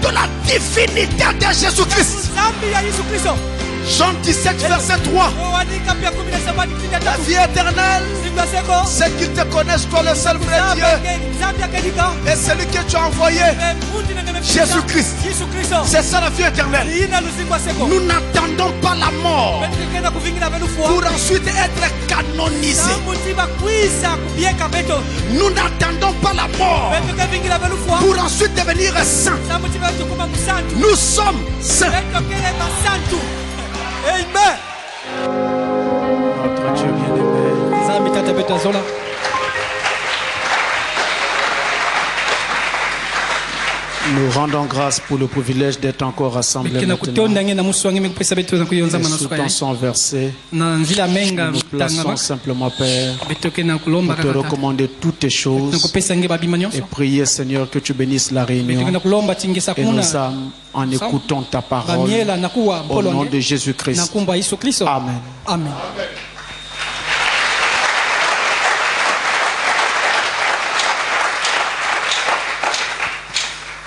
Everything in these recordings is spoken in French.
de la divinité de Jésus-Christ. Jean 17, verset 3. La vie éternelle, c'est qu'ils te connaissent, toi le seul vrai Dieu, et celui que tu as envoyé, Jésus-Christ. C'est ça la vie éternelle. Nous n'attendons pas la mort pour ensuite être canonisés. Nous n'attendons pas la mort pour ensuite devenir saints. Nous sommes saints. Amen. Notre Dieu bien-aimé. Nous rendons grâce pour le privilège d'être encore rassemblés maintenant. Et sous ton sang versé, nous nous plaçons simplement, Père, pour te recommander toutes tes choses et prier, Seigneur, que tu bénisses la réunion et nos âmes en écoutant ta parole. Au nom de Jésus-Christ. Amen. Amen.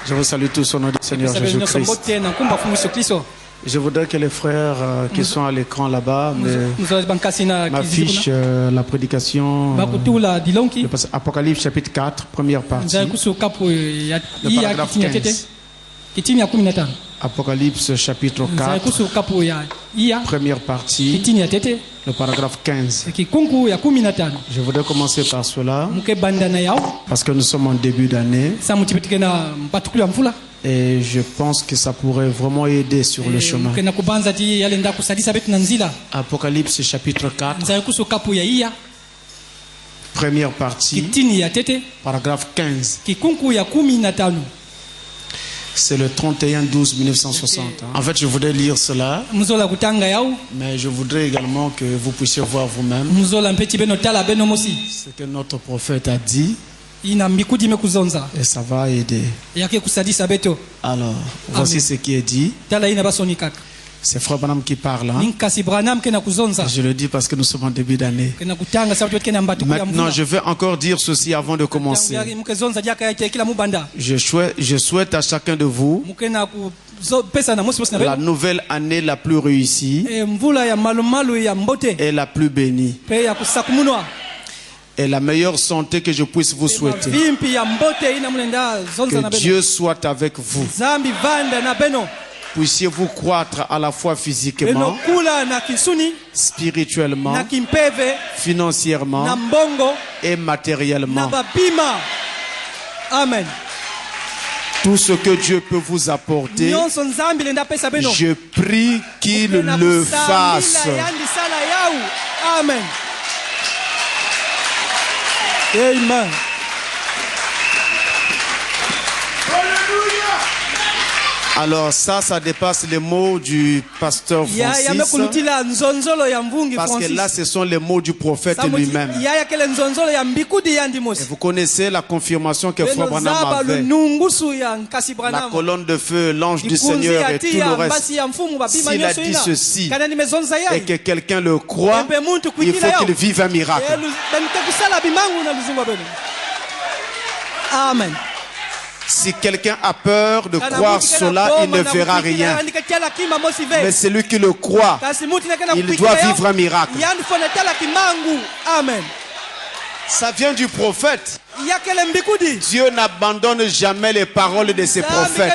Je vous salue tous au nom du Seigneur Jésus-Christ. Je voudrais que les frères qui sont à l'écran là-bas m'affichent la prédication. Apocalypse chapitre 4, première partie. Le paragraphe 15. Apocalypse chapitre 4, première partie, le paragraphe 15. Je voudrais commencer par cela parce que nous sommes en début d'année et je pense que ça pourrait vraiment aider sur le chemin. Apocalypse chapitre 4, première partie, paragraphe 15. C'est le 31-12-1960. En fait, je voudrais lire cela, mais je voudrais également que vous puissiez voir vous-même ce que notre prophète a dit, et ça va aider. Alors, voici ce qui est dit. C'est Frère Branham qui parle. Je le dis parce que nous sommes en début d'année. Maintenant, je vais encore dire ceci avant de commencer. Je souhaite à chacun de vous la nouvelle année la plus réussie et la plus bénie. Et la meilleure santé que je puisse vous souhaiter. Que Dieu soit avec vous. Puissiez-vous croître à la fois physiquement, spirituellement, financièrement et matériellement. Amen. Tout ce que Dieu peut vous apporter, je prie qu'il le fasse. Amen. Amen. Alors ça dépasse les mots du pasteur Francis, parce que là ce sont les mots du prophète lui-même. Et vous connaissez la confirmation que Frère Branham avait, la colonne de feu, l'ange du Seigneur et tout le reste. S'il a dit ceci et que quelqu'un le croit, il faut qu'il vive un miracle. Amen. Si quelqu'un a peur de croire cela, il ne verra rien. Mais celui qui le croit, il doit vivre un miracle. Amen. Ça vient du prophète. Dieu n'abandonne jamais les paroles de ses prophètes.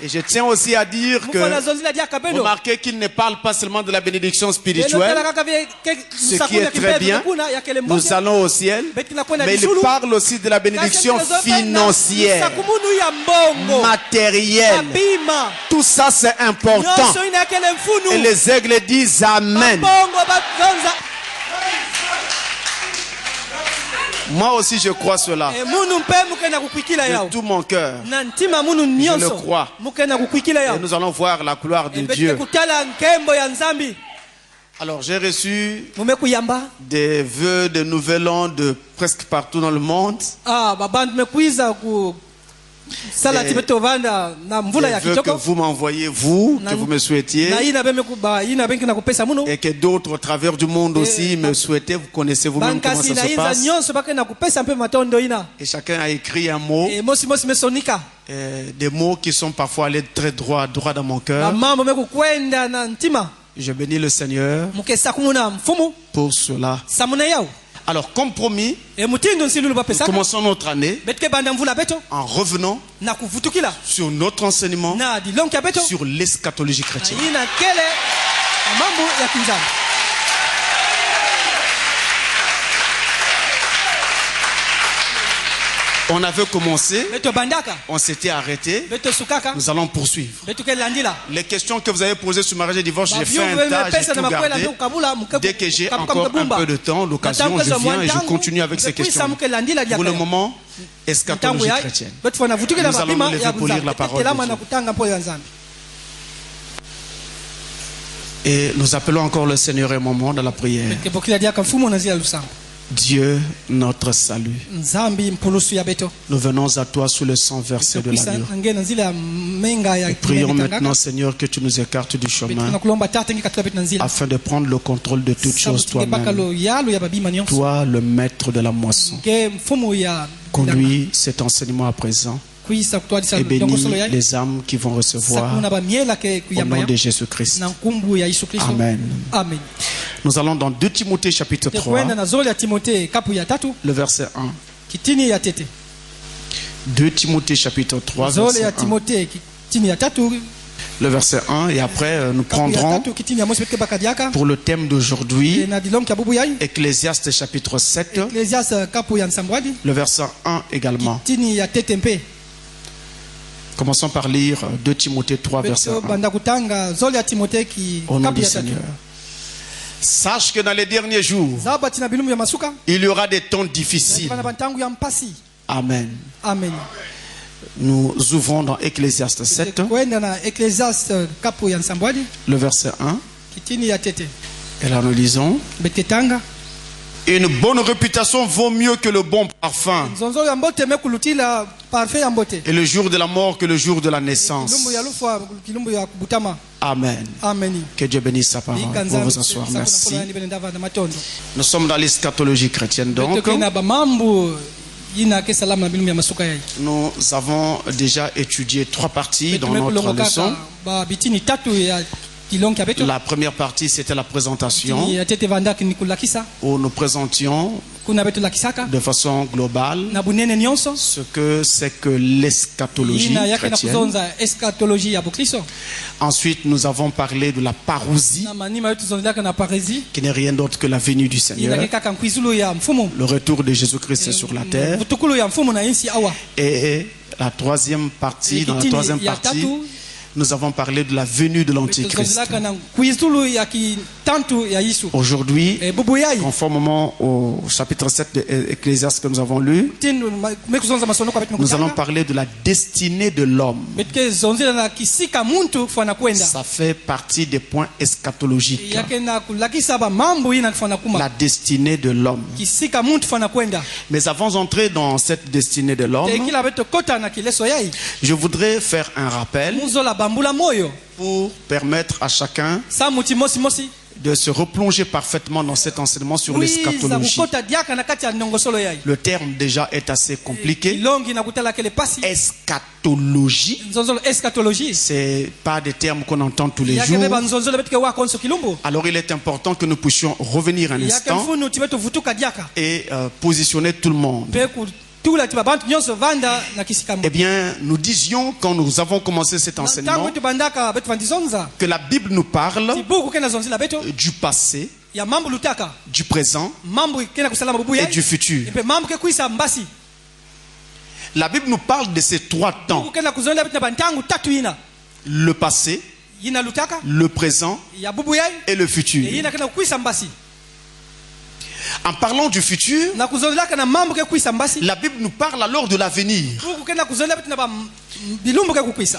Et je tiens aussi à dire que, remarquez qu'il ne parle pas seulement de la bénédiction spirituelle, ce qui est très bien, nous allons au ciel, mais il parle aussi de la bénédiction financière, matérielle. Tout ça c'est important. Et les aigles disent Amen. Moi aussi je crois cela de tout mon cœur. Je le crois. Et nous allons voir la gloire de Dieu. Alors j'ai reçu des vœux de nouvel an de presque partout dans le monde. veux que vous m'envoyez, vous, que vous me souhaitiez, et que d'autres au travers du monde aussi me souhaitaient. Vous connaissez vous-même comment ça se passe. Et chacun a écrit un mot, des mots qui sont parfois allés très droit dans mon cœur. Je bénis le Seigneur pour cela. Alors, comme promis, nous commençons notre année en revenant sur notre enseignement sur l'eschatologie chrétienne. On avait commencé, on s'était arrêté, nous allons poursuivre. Les questions que vous avez posées sur mariage et divorce, j'ai fait un tas, j'ai tout gardé. Dès que j'ai encore un peu de temps, l'occasion, je viens et je continue avec ces questions. Pour le moment, eschatologie chrétienne. Nous allons nous lever pour lire la parole de Dieu. Et nous appelons encore le Seigneur et moment dans la prière. Dieu, notre salut. Nous venons à toi sous le sang versé de l'agneau. Prions maintenant, Seigneur, que tu nous écartes du chemin afin de prendre le contrôle de toutes choses toi-même. Toi, le maître de la moisson. Conduis cet enseignement à présent. Et bénis les âmes qui vont recevoir au nom de Jésus-Christ. Amen. Nous allons dans 2 Timothée chapitre 3, le verset 1. 2 Timothée chapitre 3, verset 1. Le verset 1, et après nous prendrons pour le thème d'aujourd'hui Ecclésiaste chapitre 7, le verset 1 également. Commençons par lire 2 Timothée 3, verset 1. Au nom du Seigneur. Sache que dans les derniers jours, il y aura des temps difficiles. Amen. Amen. Nous ouvrons dans Ecclésiaste 7, le verset 1. Et là nous lisons: une bonne réputation vaut mieux que le bon parfum, et le jour de la mort que le jour de la naissance. Amen. Que Dieu bénisse sa parole. Vous vous asseoir. Merci. Nous sommes dans l'eschatologie chrétienne donc. Nous avons déjà étudié 3 parties dans notre leçon. La première partie, c'était la présentation, où nous présentions de façon globale ce que c'est que l'eschatologie chrétienne. Ensuite, nous avons parlé de la parousie, qui n'est rien d'autre que la venue du Seigneur, le retour de Jésus-Christ sur la terre. Et la troisième partie, dans la troisième partie, nous avons parlé de la venue de l'Antichrist. Aujourd'hui, conformément au chapitre 7 de Ecclésiaste que nous avons lu, nous allons parler de la destinée de l'homme. Ça fait partie des points eschatologiques. La destinée de l'homme. Mais avant d'entrer dans cette destinée de l'homme, je voudrais faire un rappel pour permettre à chacun de se replonger parfaitement dans cet enseignement sur l'eschatologie. Le terme déjà est assez compliqué. Eschatologie, c'est pas des termes qu'on entend tous les jours. Alors il est important que nous puissions revenir un instant et positionner tout le monde. Eh bien, nous disions quand nous avons commencé cet enseignement que la Bible nous parle du passé, du présent et du futur. La Bible nous parle de ces 3 temps: le passé, le présent et le futur. En parlant du futur, la Bible nous parle alors de l'avenir.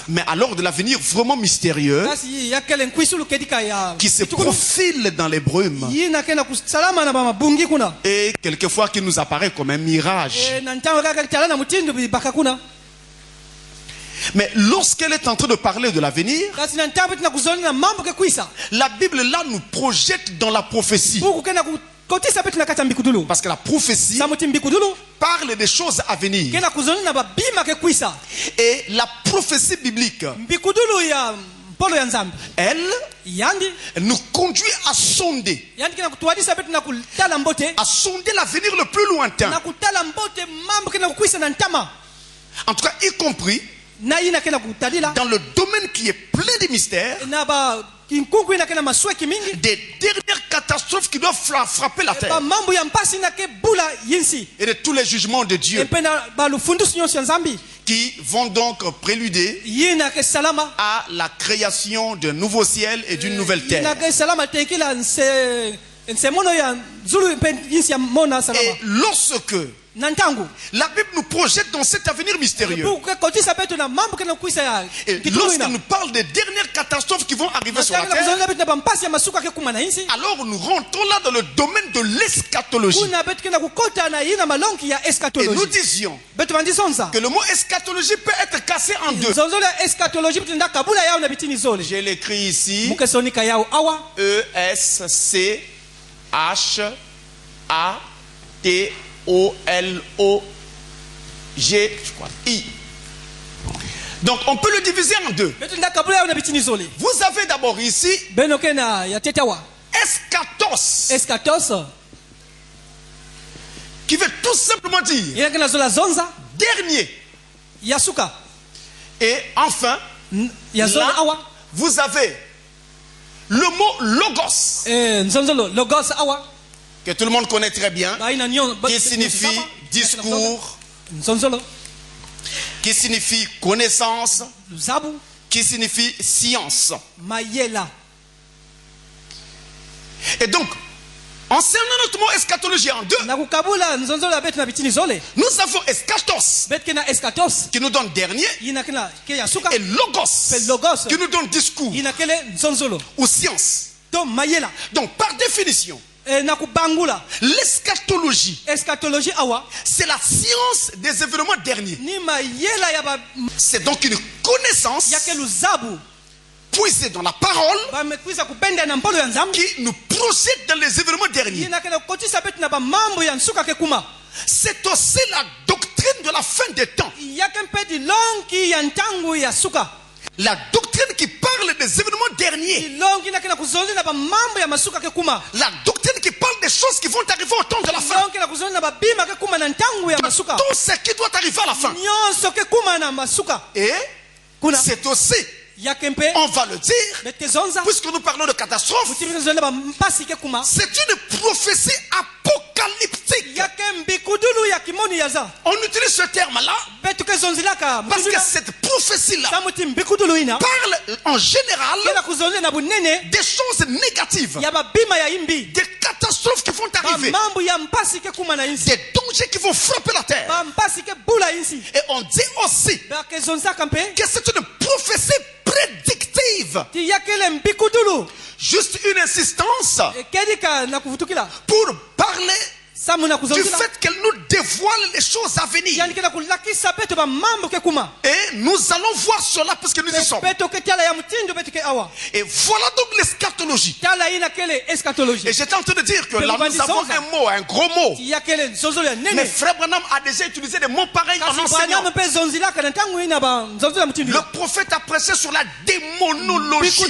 Mais alors de l'avenir vraiment mystérieux qui se profile dans les brumes et quelquefois qui nous apparaît comme un mirage. Mais lorsqu'elle est en train de parler de l'avenir, la Bible là nous projette dans la prophétie. Parce que la prophétie parle des choses à venir. Et la prophétie biblique, elle nous conduit à sonder l'avenir le plus lointain. En tout cas, y compris dans le domaine qui est plein de mystères, des dernières catastrophes qui doivent frapper la terre et de tous les jugements de Dieu qui vont donc préluder à la création d'un nouveau ciel et d'une nouvelle terre. Et lorsque la Bible nous projette dans cet avenir mystérieux, et lorsqu'elle nous parle des dernières catastrophes qui vont arriver sur la terre, alors nous rentrons là dans le domaine de l'eschatologie. Et nous disions que le mot eschatologie peut être cassé en deux. Je l'écris ici: E-S-C-H-A-T-O-L-O-G-I. Donc on peut le diviser en deux. Vous avez d'abord ici eschatos, qui veut tout simplement dire dernier. Et enfin, là, vous avez le mot logos, que tout le monde connaît très bien, qui signifie discours, qui signifie connaissance, qui signifie science. Et donc, enseignant notre mot eschatologie en deux, nous avons eschatos qui nous donne dernier, et logos qui nous donne discours ou science. Donc par définition, l'eschatologie, c'est la science des événements derniers. C'est donc une connaissance puisée dans la parole qui nous projette dans les événements derniers. C'est aussi la doctrine de la fin des temps. La doctrine qui parle des événements derniers. La doctrine qui parle des choses qui vont arriver au temps de la fin. Tout ce qui doit arriver à la fin. Et c'est aussi, on va le dire, puisque nous parlons de catastrophe, c'est une prophétie apocalyptique. On utilise ce terme-là parce que cette prophétie-là parle en général des choses négatives, des catastrophes qui vont arriver, des dangers qui vont frapper la terre. Et on dit aussi que c'est une prophétie prédictive. Juste une insistance pour parler du fait qu'elle nous dévoile les choses à venir. Et nous allons voir cela parce que nous y sommes. Et voilà donc l'eschatologie. Et j'étais en train de dire que là nous avons un mot, un gros mot. Mais Frère Branham a déjà utilisé des mots pareils en enseignant. Le prophète a prêché sur la démonologie.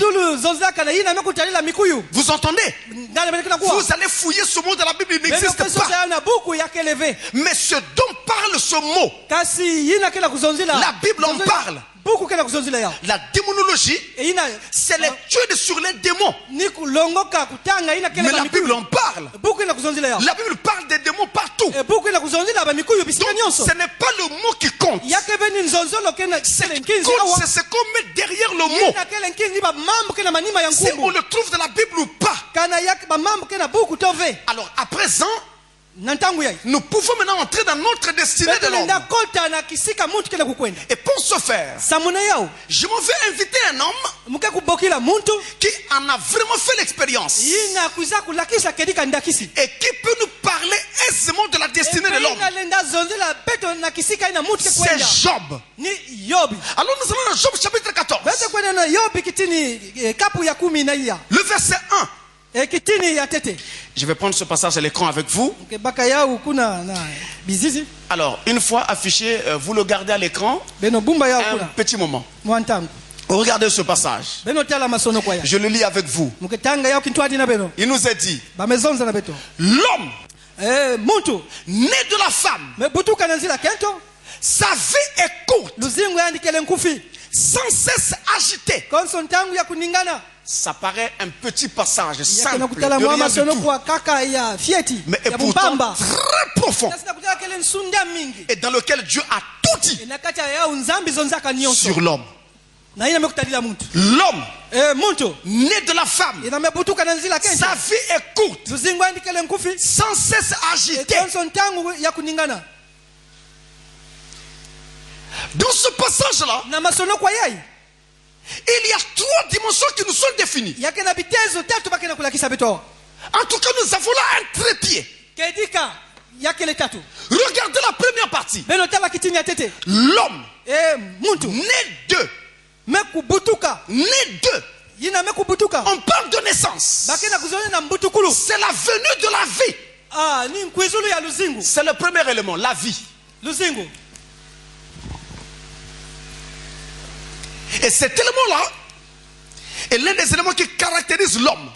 Vous entendez? Vous allez fouiller ce mot dans la Bible, il n'existe pas. Mais ce dont parle ce mot, la Bible en parle. La démonologie, c'est l'étude sur les démons. Mais la Bible en parle. La Bible parle des démons partout. Donc ce n'est pas le mot qui compte. Ce qui compte, c'est ce qu'on met derrière le mot. Si on le trouve dans la Bible ou pas. Alors à présent, nous pouvons maintenant entrer dans notre destinée de l'homme. Et pour ce faire, je m'en vais inviter un homme qui en a vraiment fait l'expérience et qui peut nous parler parler aisément de la destinée de l'homme. C'est Job. Alors nous allons dans Job chapitre 14. Le verset 1. Je vais prendre ce passage à l'écran avec vous. Alors, une fois affiché, vous le gardez à l'écran un petit moment. Regardez ce passage. Je le lis avec vous. Il nous est dit, l'homme né de la femme, sa vie est courte, sans cesse agité. Ça paraît un petit passage simple de rien du tout, mais est pourtant très profond, et dans lequel Dieu a tout dit sur l'homme. L'homme né de la femme, sa vie est courte, sans cesse agité. Dans ce passage-là, il y a 3 dimensions qui nous sont définies. En tout cas, nous avons là un trépied. Regardez la première partie. L'homme né d'eux. Né d'eux. On parle de naissance. C'est la venue de la vie. C'est le premier élément, la vie. Et cet élément-là est l'un des éléments qui caractérise l'homme.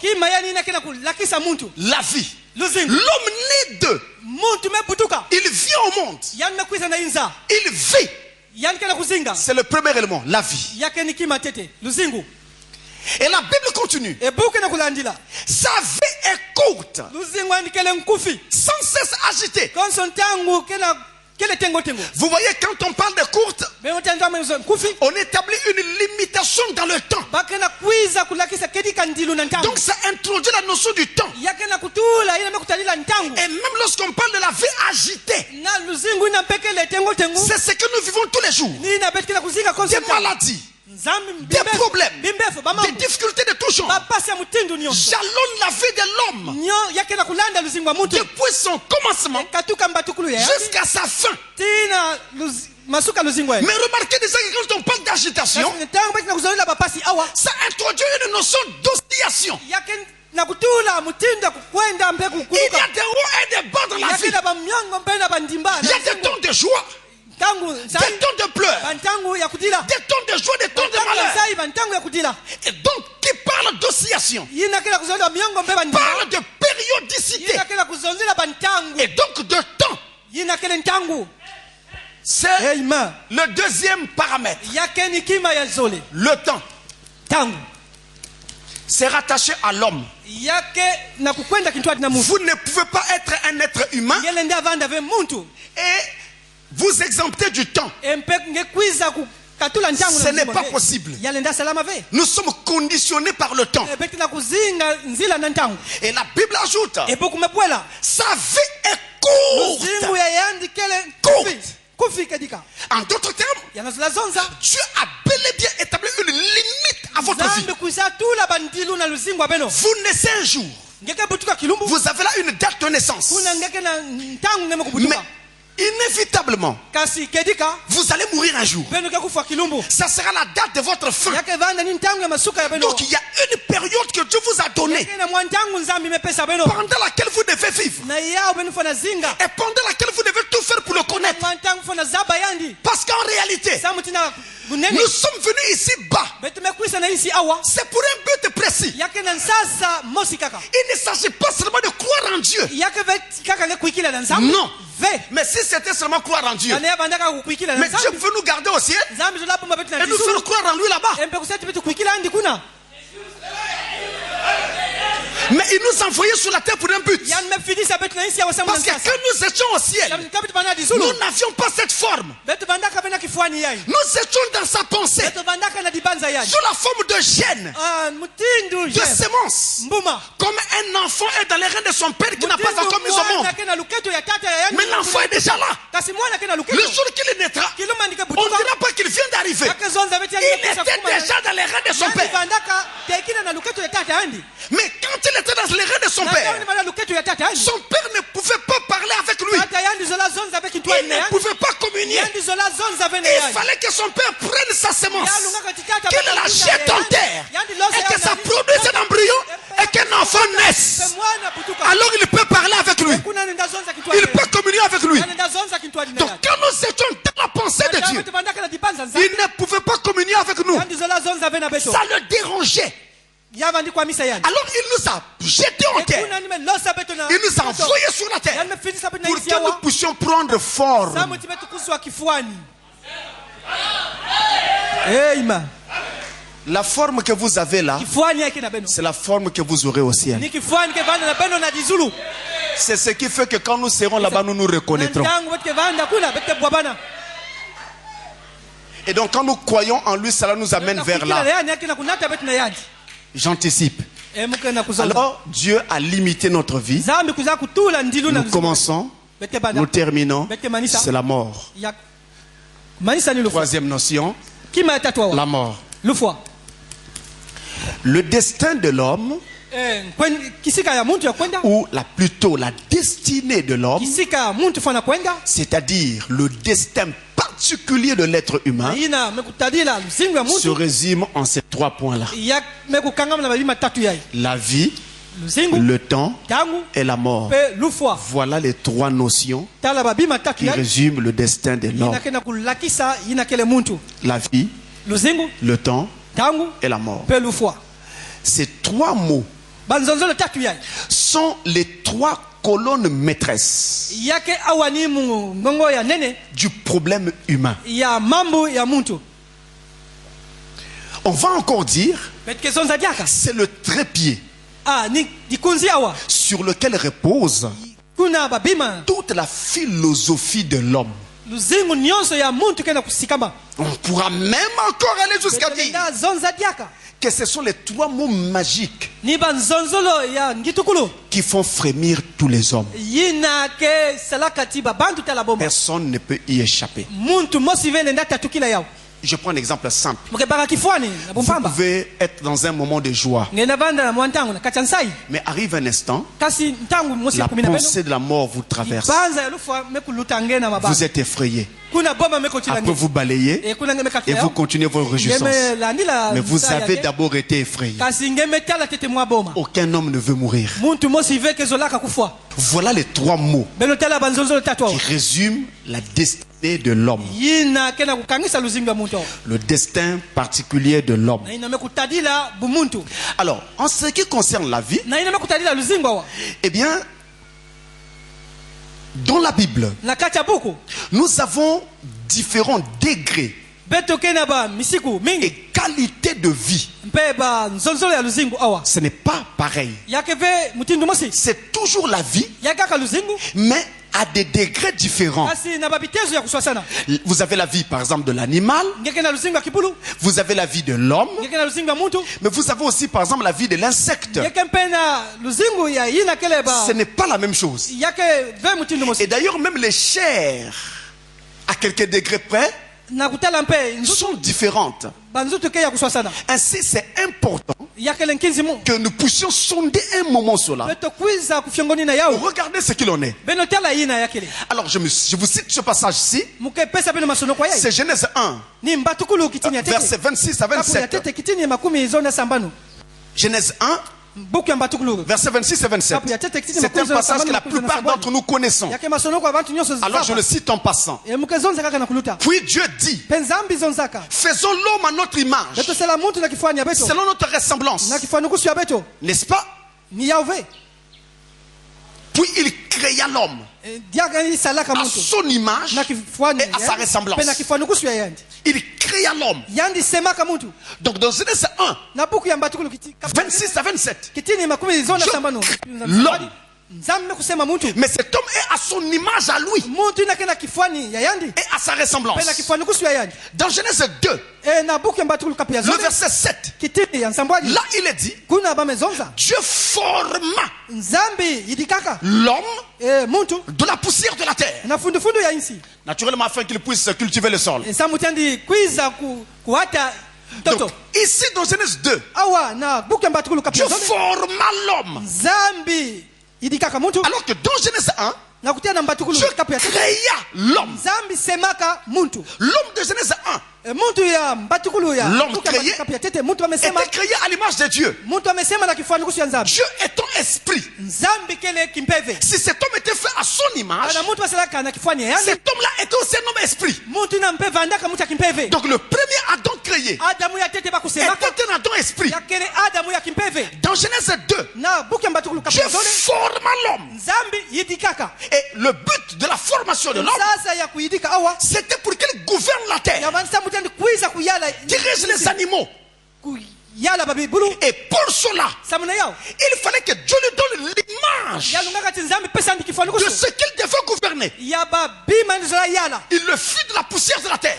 La vie. L'homme né d'eux. Il vient au monde. Il vit. C'est le premier élément, la vie. Et la Bible continue. Sa vie est courte, sans cesse agitée. Vous voyez, quand on parle de courte, on établit une limitation dans le temps. Donc ça introduit la notion du temps. Et même lorsqu'on parle de la vie agitée, c'est ce que nous vivons tous les jours. Des maladies, des problèmes, des difficultés de tout genre jalonnent la vie de l'homme depuis son commencement jusqu'à sa fin. Mais remarquez déjà que quand on parle d'agitation, ça introduit une notion d'oscillation. Il y a des hauts et des bas dans la vie. Il y a des temps de joie, des temps de pleurs, des temps de joie, des temps de malheur. Et donc, qui parle d'oscillation parle de périodicité et donc de temps. C'est le deuxième paramètre. Le temps. C'est rattaché à l'homme. Vous ne pouvez pas être un être humain et vous exempter du temps. Ce n'est pas possible. Nous sommes conditionnés par le temps. Et la Bible ajoute, sa vie est courte. En d'autres termes, Dieu a bel et bien établi une limite à votre vie. Vous naissez un jour. Vous avez là une date de naissance. Mais inévitablement, vous allez mourir un jour. Ça sera la date de votre fin. Donc il y a une période que Dieu vous a donnée, pendant laquelle vous devez vivre, et pendant laquelle vous devez tout faire pour le connaître. Parce qu'en réalité, nous sommes venus ici bas. C'est pour un but précis. Il ne s'agit pas seulement de croire en Dieu. Non. Mais si c'était seulement croire en Dieu, mais Dieu veut nous garder au ciel et nous faire croire en lui là-bas. Mais il nous envoyait sur la terre pour un but. Parce que quand nous étions au ciel, nous n'avions pas cette forme. Nous étions dans sa pensée, sous la forme de gène, de sémence. Comme un enfant est dans les reins de son père qui n'a pas encore mis au monde. Mais l'enfant est déjà là. Le jour qu'il naîtra, on ne dira pas qu'il vient d'arriver. Il était déjà dans les reins de son père. Mais quand il était dans les reins de son père ne pouvait pas que son père prenne sa semence, qu'il la jette en terre, et que ça produise un embryon, et qu'un enfant naisse. Alors il peut parler avec lui. Il peut communier avec lui. Donc quand nous étions dans la pensée de Dieu, il ne pouvait pas communier avec nous. Ça le dérangeait. Alors il nous a jetés en terre. Il nous a envoyés sur la terre pour que nous puissions prendre forme. La forme que vous avez là, c'est la forme que vous aurez au ciel. C'est ce qui fait que quand nous serons là-bas, nous nous reconnaîtrons. Et donc quand nous croyons en lui, cela nous amène vers là. J'anticipe. Alors Dieu a limité notre vie. Nous commençons, nous terminons, c'est la mort. Troisième notion, la mort. Le destin de l'homme, ou plutôt la destinée de l'homme, c'est-à-dire le destin particulier de l'être humain, se résume en ces trois points-là. La vie, le temps et la mort. Voilà les trois notions qui résument le destin de l'homme. La vie, le temps et la mort. Ces trois mots sont les trois colonnes maîtresses du problème humain. On va encore dire, c'est le trépied sur lequel repose toute la philosophie de l'homme. On pourra même encore aller jusqu'à dire que ce sont les trois mots magiques qui font frémir tous les hommes. Personne ne peut y échapper. Je prends un exemple simple. Vous pouvez être dans un moment de joie, mais arrive un instant, la pensée de la mort vous traverse. Vous êtes effrayé. Après vous balayez et vous continuez vos réjouissances. Mais vous avez d'abord été effrayé. Aucun homme ne veut mourir. Voilà les trois mots qui résument la destinée de l'homme. Le destin particulier de l'homme. Alors, en ce qui concerne la vie, eh bien, dans la Bible, nous avons différents degrés et qualités de vie. Ce n'est pas pareil. C'est toujours la vie, mais à des degrés différents. Vous avez la vie par exemple de l'animal, vous avez la vie de l'homme, mais vous avez aussi par exemple la vie de l'insecte. Ce n'est pas la même chose. Et d'ailleurs même les chairs, à quelques degrés près, sont différentes. Ainsi c'est important que nous puissions sonder un moment cela. Regardez ce qu'il en est. Alors je vous cite ce passage-ci. C'est Genèse 1, versets 26 à 27. Genèse 1, versets 26 et 27. C'est un passage que la plupart d'entre nous connaissons. Alors je le cite en passant. Puis Dieu dit, faisons l'homme à notre image, selon notre ressemblance. N'est-ce pas? Puis il créa l'homme à son image et à sa ressemblance. Il créa l'homme. Donc dans Genèse 1, 26 à 27, l'homme. Mais cet homme est à son image à lui et à sa ressemblance. Dans Genèse 2, le verset 7, là il est dit, Dieu forma l'homme de la poussière de la terre, naturellement afin qu'il puisse cultiver le sol. Donc, ici dans Genèse 2, Dieu forma l'homme. Alors que dans Genèse 1, Dieu créa l'homme. L'homme de Genèse 1. L'homme créé était créé à l'image de Dieu. Dieu étant esprit. Si cet homme était fait à son image, cet homme-là était aussi un homme esprit. Donc le premier Adam créé était un Adam esprit. Dans Genèse 2, Dieu forma l'homme. Et le but de la formation de l'homme, c'était pour qu'il gouverne la terre, dirige les animaux. Et pour cela, il fallait que Dieu lui donne l'image de ce qu'il devait gouverner. Il le fit de la poussière de la terre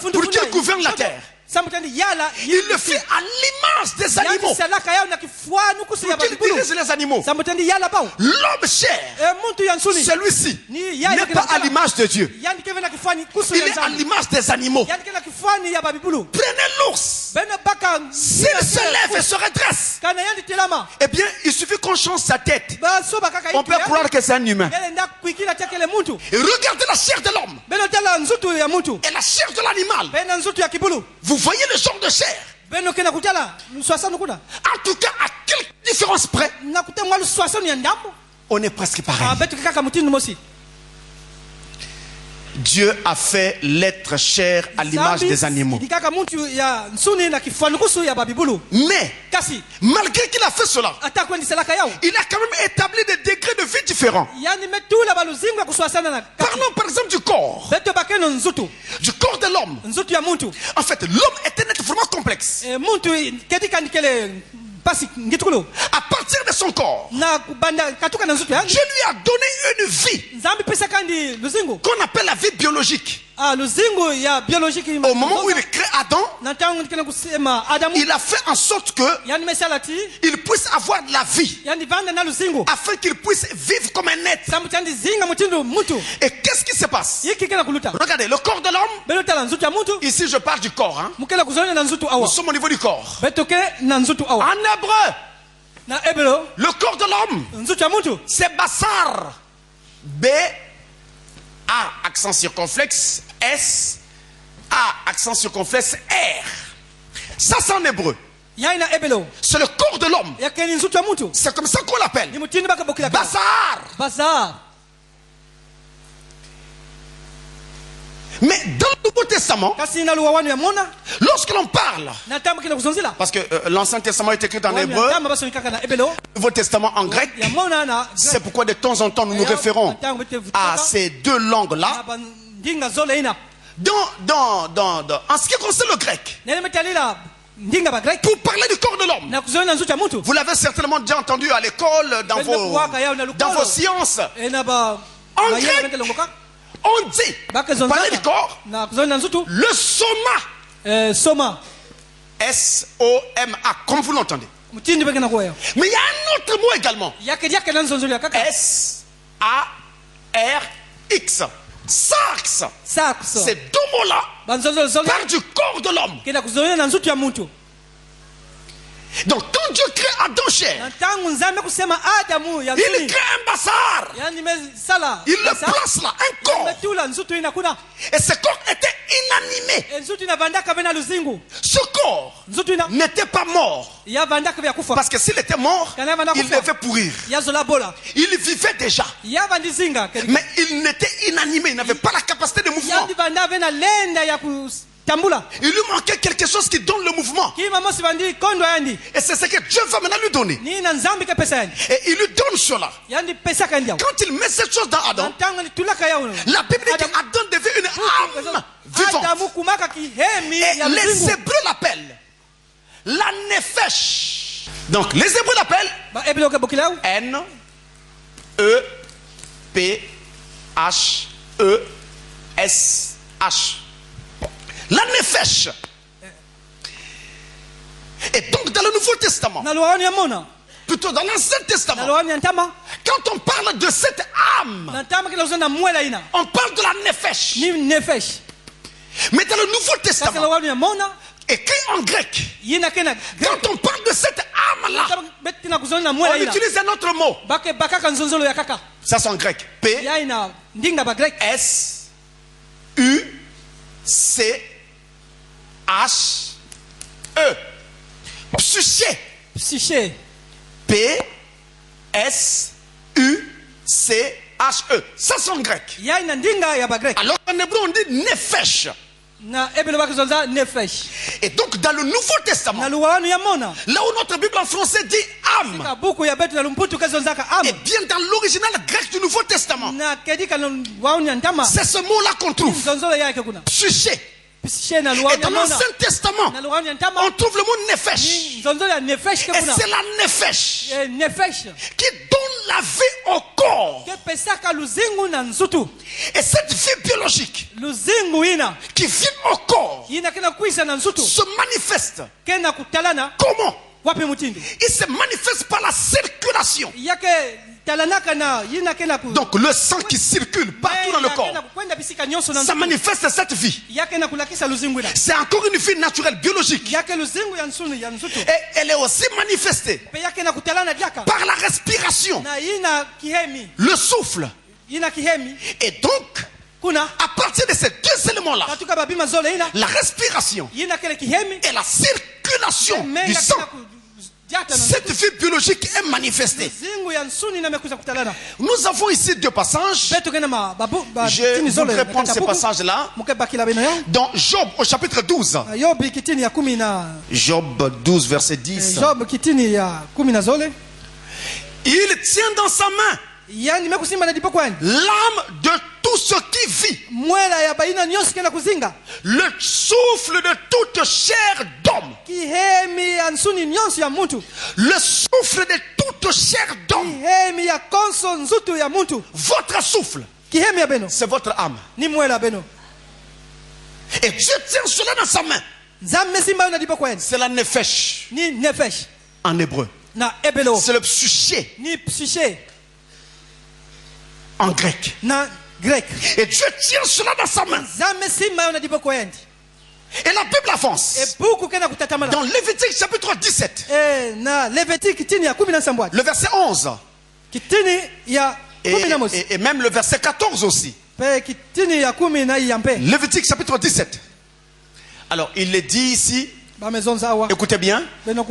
pour qu'il gouverne la terre. Il le fait à l'image des animaux pour qu'il dirige les animaux. L'homme cher, celui-ci, n'est pas à l'image de Dieu. Il est à l'image des animaux. Prenez l'ours. S'il se lève et se redresse, eh bien, il suffit qu'on change sa tête. On peut croire que c'est un humain. Et regardez la chair de l'homme et la chair de l'animal. Vous voyez le genre de chair. En tout cas, à quelle différence près, on est presque pareil. Dieu a fait l'être chair à l'image des animaux. Mais, malgré qu'il a fait cela, il a quand même établi des degrés de vie différents. Parlons par exemple du corps. Du corps de l'homme. En fait, l'homme est un être vraiment complexe. À partir de son corps, Dieu lui a donné une vie qu'on appelle la vie biologique. Au moment où il crée Adam, il a fait en sorte qu'il puisse avoir de la vie, afin qu'il puisse vivre comme un être. Et qu'est-ce qui se passe? Regardez, le corps de l'homme. Ici je parle du corps, hein? Nous sommes au niveau du corps. En hébreu, le corps de l'homme, c'est Bassar. B A accent circonflexe, S A accent circonflexe, R. Ça c'est en hébreu. C'est le corps de l'homme. C'est comme ça qu'on l'appelle. Bassar. Mais dans le Nouveau Testament, lorsque l'on parle, parce que l'Ancien Testament est écrit en hébreu, le Nouveau Testament en grec, c'est pourquoi de temps en temps nous nous référons à ces deux langues-là. En ce qui concerne le grec, pour parler du corps de l'homme, vous l'avez certainement déjà entendu à l'école, dans vos sciences. En grec, on dit, parler du corps, le soma. S-O-M-A, comme vous l'entendez. Mais il y a un autre mot également. S-A-R-X. Sarx. Ces deux mots-là parlent du corps de l'homme. Donc quand Dieu crée Adam chair, il crée un bassar. Il le place là, un corps. Et ce corps était inanimé. Ce corps n'était pas mort. Parce que s'il était mort, il devait pourrir. Il vivait déjà. Mais il n'était inanimé, il n'avait pas la capacité de mouvement. Il lui manquait quelque chose qui donne le mouvement. Et c'est ce que Dieu va maintenant lui donner. Et il lui donne cela. Quand il met cette chose dans Adam, la Bible dit qu'Adam devient une âme vivante. Et les Hébreux l'appellent la nefesh. Donc les Hébreux l'appellent N-E-P-H-E-S-H. La nefesh. Et donc dans le Nouveau Testament, plutôt dans l'Ancien Testament, quand on parle de cette âme, on parle de la nefesh. Mais dans le Nouveau Testament, écrit en grec, quand on parle de cette là. On utilise un autre mot. Ça c'est en grec. P S U C H E. Psyché. Psyché. P S U C H E. Ça c'est en grec. Alors en hébreu on dit nefesh. Et donc dans le Nouveau Testament, là où notre Bible en français dit âme, et bien dans l'original grec du Nouveau Testament, c'est ce mot-là qu'on trouve. Psyché. Et dans l'Ancien Testament, on trouve le mot nefesh. Et c'est la nefesh qui donne la vie au corps. Et cette vie biologique qui vit au corps se manifeste. Comment? Il se manifeste par la circulation. Donc le sang qui circule partout dans le corps, ça manifeste cette vie. C'est encore une vie naturelle, biologique. Et elle est aussi manifestée par la respiration, le souffle. Et donc, à partir de ces deux éléments-là, la respiration et la circulation du sang, cette vie biologique est manifestée. Nous avons ici deux passages. Je voudrais prendre ces passages-là dans Job au chapitre 12. Job 12 verset 10. Il tient dans sa main l'âme de tout ce qui vit, le souffle de toute chair d'homme, le souffle de toute chair d'homme. Votre souffle, c'est votre âme. Et Dieu tient cela dans sa main. C'est la nefesh en hébreu. C'est le psyché en grec. Et Dieu tient cela dans sa main. Et la Bible avance dans Lévitique chapitre 17, le verset 11 et même le verset 14 aussi. Lévitique chapitre 17. Alors il est dit ici, écoutez bien,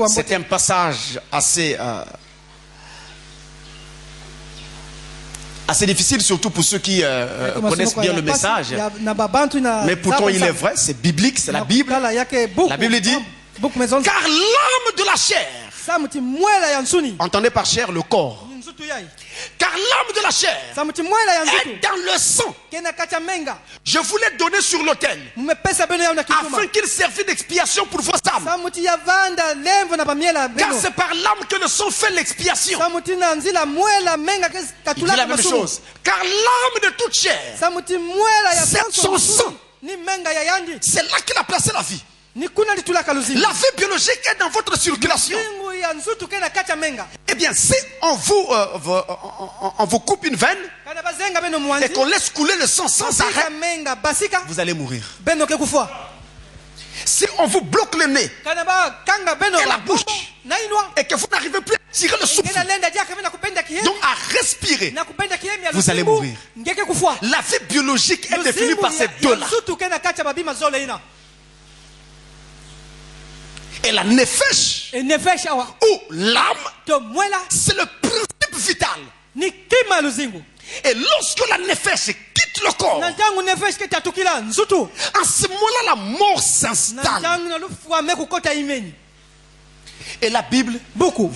c'est un passage assez difficile, surtout pour ceux qui connaissent bien le message. Mais pourtant il est vrai, c'est biblique, c'est la Bible. La Bible dit, car l'âme de la chair, entendez par chair le corps, car l'âme de la chair est dans le sang. Je vous l'ai donné sur l'autel afin qu'il servît d'expiation pour vos âmes. Car c'est par l'âme que le sang fait l'expiation. Il dit la même chose. Car l'âme de toute chair, c'est son sang. C'est là qu'il a placé la vie. La vie biologique est dans votre circulation. Eh bien, si on vous coupe une veine et qu'on laisse couler le sang sans arrêt, vous allez mourir. Si on vous bloque le nez et la bouche et que vous n'arrivez plus à tirer le souffle, donc à respirer, vous allez mourir. La vie biologique est définie par ces deux-là. Et la nefesh, ou l'âme, c'est le principe vital. Et lorsque la nefesh quitte le corps, à ce moment-là, la mort s'installe. Et la Bible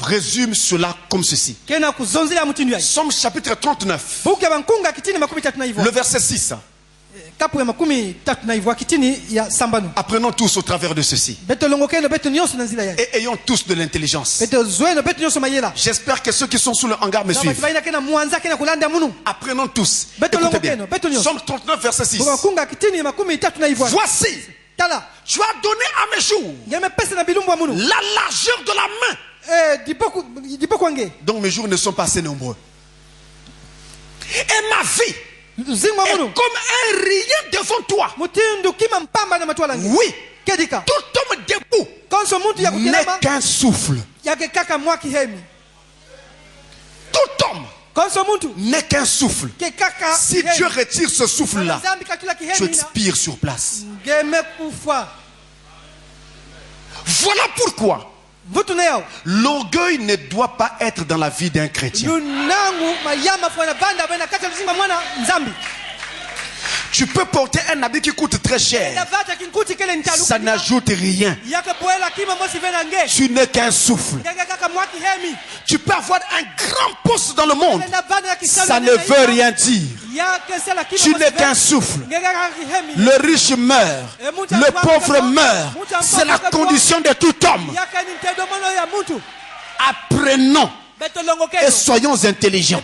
résume cela comme ceci. Somme chapitre 39, le verset 6. Apprenons tous au travers de ceci. Et ayons tous de l'intelligence. J'espère que ceux qui sont sous le hangar me suivent. Apprenons tous. Écoutez bien. Somme 39 verset 6. Voici, tu as donné à mes jours la largeur de la main. Donc mes jours ne sont pas assez nombreux. Et ma vie est comme un rien devant toi. Oui, tout homme debout n'est qu'un souffle. Tout homme n'est qu'un souffle. Si Dieu retire ce souffle-là, tu expires sur place. Voilà pourquoi l'orgueil ne doit pas être dans la vie d'un chrétien. Tu peux porter un habit qui coûte très cher. Ça n'ajoute rien. Tu n'es qu'un souffle. Tu peux avoir un grand poste dans le monde. Ça ne veut rien dire. Tu n'es qu'un souffle. Le riche meurt. Le pauvre meurt. C'est la condition de tout homme. Apprenons et soyons intelligents.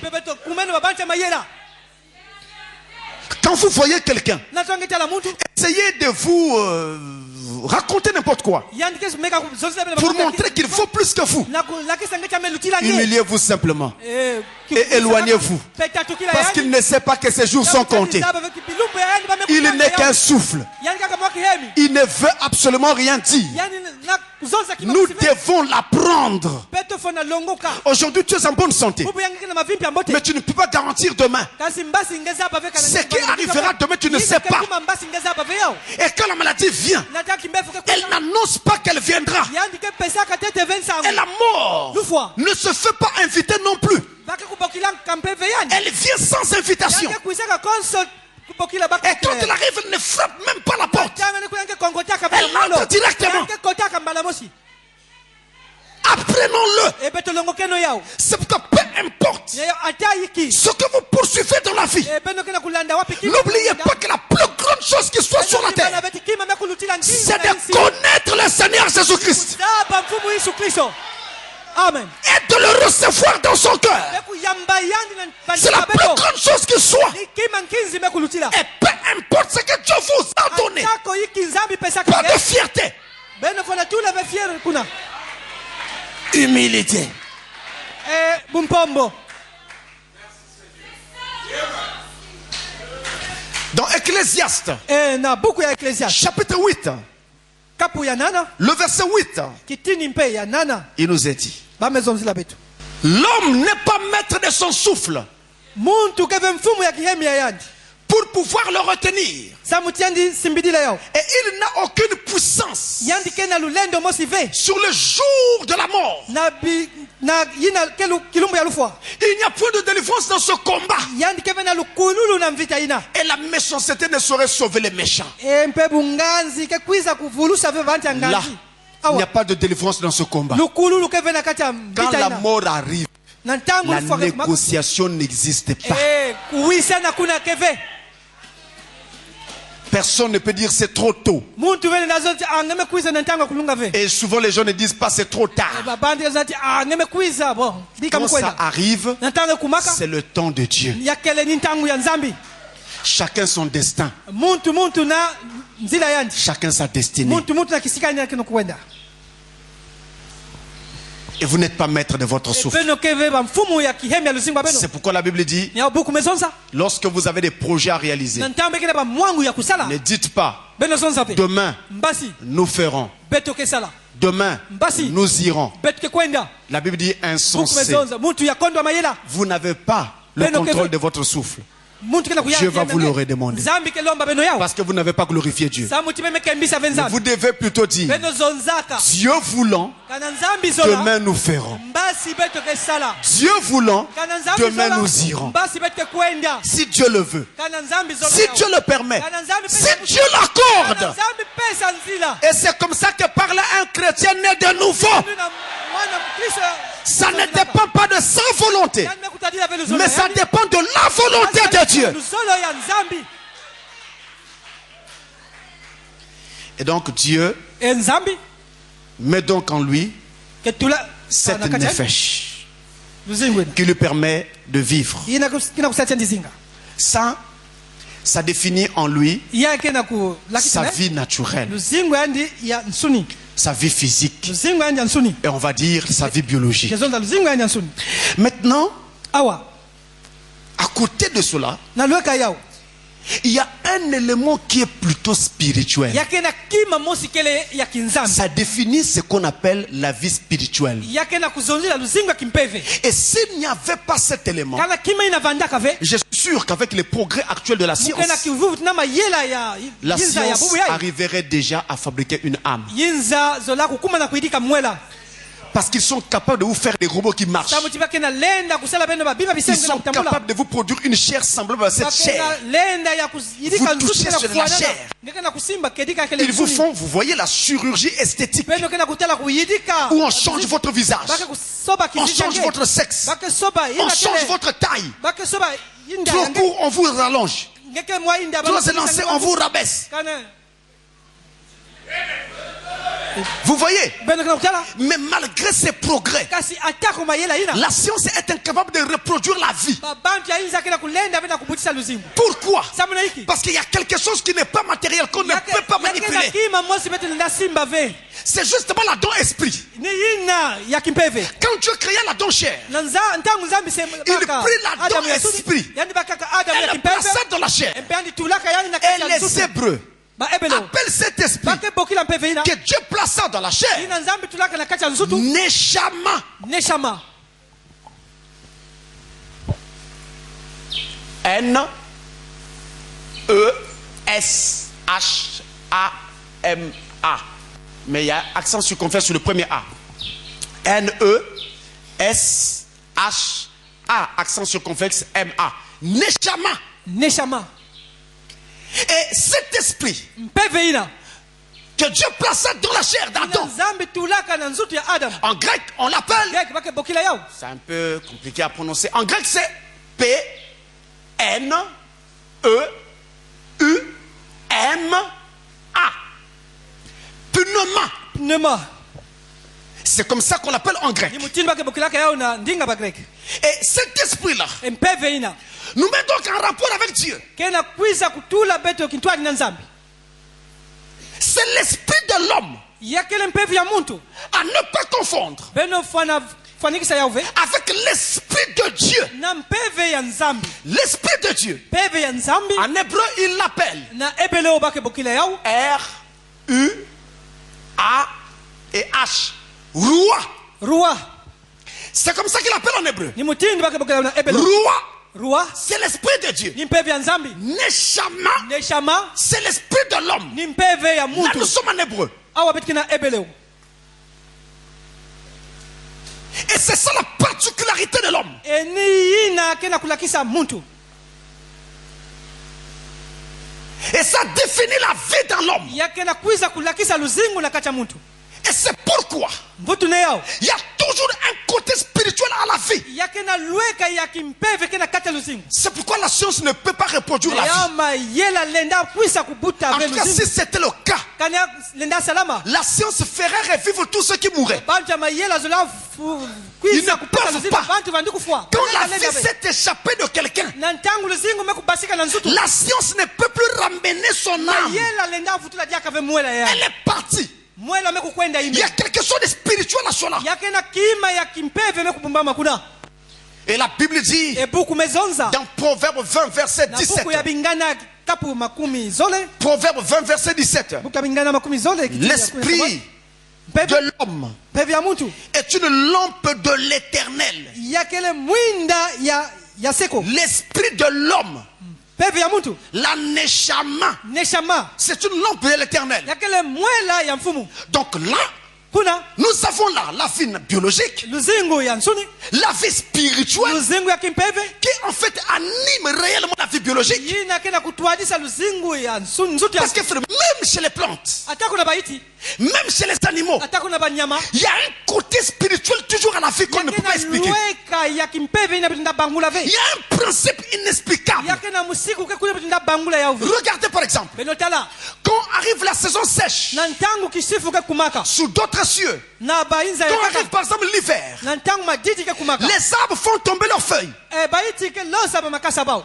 Quand vous voyez quelqu'un, essayez de vous raconter n'importe quoi pour montrer qu'il faut plus que vous. Humiliez-vous simplement et éloignez-vous, parce qu'il ne sait pas que ces jours sont comptés. Il n'est qu'un souffle. Il ne veut absolument rien dire. Nous devons l'apprendre. Aujourd'hui tu es en bonne santé, mais tu ne peux pas garantir demain. Ce qui arrivera demain, tu ne sais pas. Et quand la maladie vient, elle n'annonce pas qu'elle viendra. Et la mort ne se fait pas inviter non plus. Elle vient sans invitation. Et quand elle arrive, elle ne frappe même pas la porte. Elle entre directement. Apprenons-le. C'est pourquoi peu importe ce que vous poursuivez dans la vie, n'oubliez pas que la plus grande chose qui soit sur la terre, c'est de connaître le Seigneur Jésus-Christ. Amen. Et de le recevoir dans son cœur. C'est la plus grande chose qui soit. Et peu importe ce que Dieu vous a donné, pas de fierté. Humilité. Dans Ecclésiaste, chapitre 8, le verset 8, il nous est dit: l'homme n'est pas maître de son souffle pour pouvoir le retenir. Et il n'a aucune puissance sur le jour de la mort. Il n'y a point de délivrance dans ce combat. Et la méchanceté ne saurait sauver les méchants. Là, il n'y a pas de délivrance dans ce combat. Quand la mort arrive, la négociation n'existe pas. Personne ne peut dire c'est trop tôt. Et souvent les gens ne disent pas c'est trop tard. Quand ça arrive, c'est le temps de Dieu. Chacun son destin. Chacun sa destinée. Et vous n'êtes pas maître de votre souffle. C'est pourquoi la Bible dit: lorsque vous avez des projets à réaliser, ne dites pas demain nous ferons, demain nous irons. La Bible dit insensé. Vous n'avez pas le contrôle de votre souffle. Dieu va vous le redemander, parce que vous n'avez pas glorifié Dieu. Mais vous devez plutôt dire: Dieu voulant, demain nous ferons. Dieu voulant, demain nous irons. Si Dieu le veut, si Dieu le permet, si Dieu l'accorde. Et c'est comme ça que parle un chrétien né de nouveau. Ça ne dépend pas de sa volonté, mais ça dépend de la volonté de Dieu. Et donc Dieu met donc en lui cette nefesh qui lui permet de vivre. Ça définit en lui sa vie naturelle, sa vie physique, et on va dire sa vie biologique. Maintenant, à côté de cela, il y a un élément qui est plutôt spirituel. Ça définit ce qu'on appelle la vie spirituelle. Et s'il n'y avait pas cet élément, je suis sûr qu'avec les progrès actuels de la science arriverait déjà à fabriquer une âme. Parce qu'ils sont capables de vous faire des robots qui marchent. Ils sont capables de vous produire une chair semblable à cette chair. Vous touchez sur la chair. Ils vous font, vous voyez, la chirurgie esthétique. Où on change votre visage. On change votre sexe. On change votre taille. Trop court, on vous rallonge. Trop élancé, on vous rabaisse. Vous voyez? Mais malgré ces progrès, la science est incapable de reproduire la vie. Pourquoi? Parce qu'il y a quelque chose qui n'est pas matériel, qu'on ne peut pas manipuler. C'est justement la don esprit. Quand Dieu créa la don chair, il prit la don esprit et le plaça dans la chair. Et les Hébreux appelle cet esprit que Dieu plaça dans la chair Neshama. N-E-S-H-A-M-A. Mais il y a accent circonflexe sur le premier A. N-E-S-H-A. Accent circonflexe M-A. Neshama. Et cet esprit que Dieu plaça dans la chair d'Adam, en grec on l'appelle, c'est un peu compliqué à prononcer, en grec c'est P-N-E-U-M-A. Pneuma. C'est comme ça qu'on l'appelle en grec. Et cet esprit-là nous met donc en rapport avec Dieu. C'est l'esprit de l'homme à ne pas confondre avec l'esprit de Dieu. L'esprit de Dieu, en hébreu il l'appelle R-U-A-E-H. Roi. C'est comme ça qu'il appelle en hébreu. Roi, c'est l'esprit de Dieu. Neshama, c'est l'esprit de l'homme. Là, nous sommes en hébreu. Et c'est ça la particularité de l'homme. Et ça définit la vie dans l'homme. Et c'est pourquoi il y a toujours un côté spirituel à la vie. C'est pourquoi la science ne peut pas reproduire la vie. En tout cas, si c'était le cas, la science ferait revivre tous ceux qui mouraient. Ils ne peuvent pas. Quand la vie s'est échappée de quelqu'un, la science ne peut plus ramener son âme. Elle est partie. Il y a quelque chose de spirituel à cela. Et la Bible dit dans Proverbe 20 verset 17, Proverbe 20 verset 17, l'esprit de l'homme est une lampe de l'Éternel. L'esprit de l'homme, la Neshama, c'est une lampe de l'Éternel. Donc là, nous avons là la vie biologique, la vie spirituelle, qui en fait anime réellement la vie biologique. Parce que même chez les plantes, même chez les animaux, il y a un côté spirituel toujours à la vie qu'on ne peut pas expliquer. Il y a un principe inexplicable. Regardez par exemple, quand arrive la saison sèche, sous d'autres cieux, quand arrive par exemple l'hiver, les arbres arbres font tomber leurs feuilles.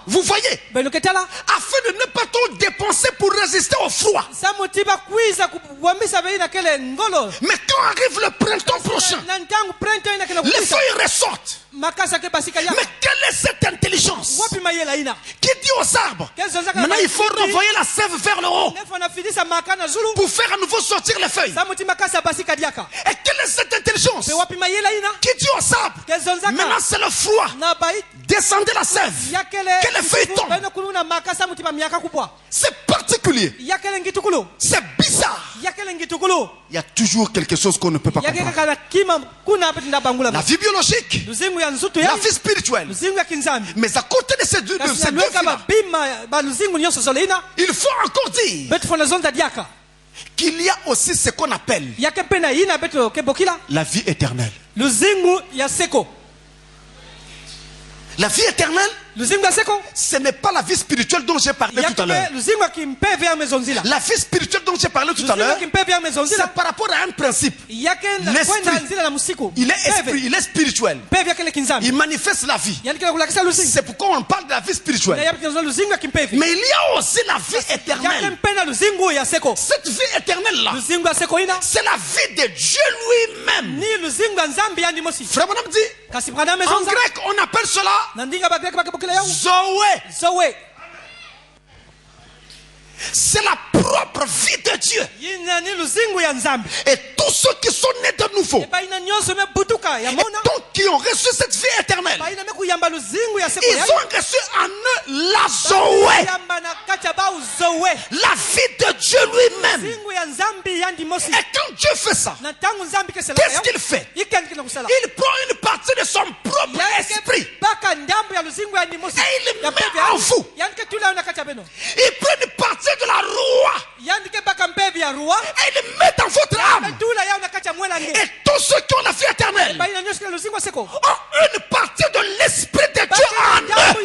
Vous voyez? Afin de ne pas trop dépenser pour résister au froid. Mais quand arrive le printemps prochain, les feuilles ressortent. Mais quelle est cette intelligence qui dit aux arbres, maintenant il faut renvoyer la sève vers le haut pour faire à nouveau sortir les feuilles? Et quelle est cette intelligence qui dit aux arbres, maintenant c'est le froid, descendez la sève, que les feuilles tombent? C'est particulier, c'est bizarre. Il y a toujours quelque chose qu'on ne peut pas comprendre. La vie biologique, la vie spirituelle. Mais à côté de ces deux vies-là, il faut encore dire qu'il y a aussi ce qu'on appelle la vie éternelle. La vie éternelle, ce n'est pas la vie spirituelle dont j'ai parlé tout à l'heure. La vie spirituelle dont j'ai parlé tout à l'heure, c'est par rapport à un principe. L'esprit, il est esprit, il est spirituel. Il manifeste la vie. C'est pourquoi on parle de la vie spirituelle. Mais il y a aussi la vie éternelle. Cette vie éternelle-là, c'est la vie de Dieu lui-même. Frère Branham dit, en grec, on appelle cela Zoé. C'est la propre vie de Dieu. Et tous ceux qui sont nés de nouveau, et donc qui ont reçu cette vie éternelle, ils ont reçu en eux la Zoé, la vie de Dieu lui-même. Et quand Dieu fait ça, qu'est-ce qu'il fait? Il prend une partie de son propre esprit et il le met en vous. Il prend une partie de la roi et il met dans votre âme. Et tous ceux qui ont la vie éternelle ont une partie de l'esprit de Dieu en eux.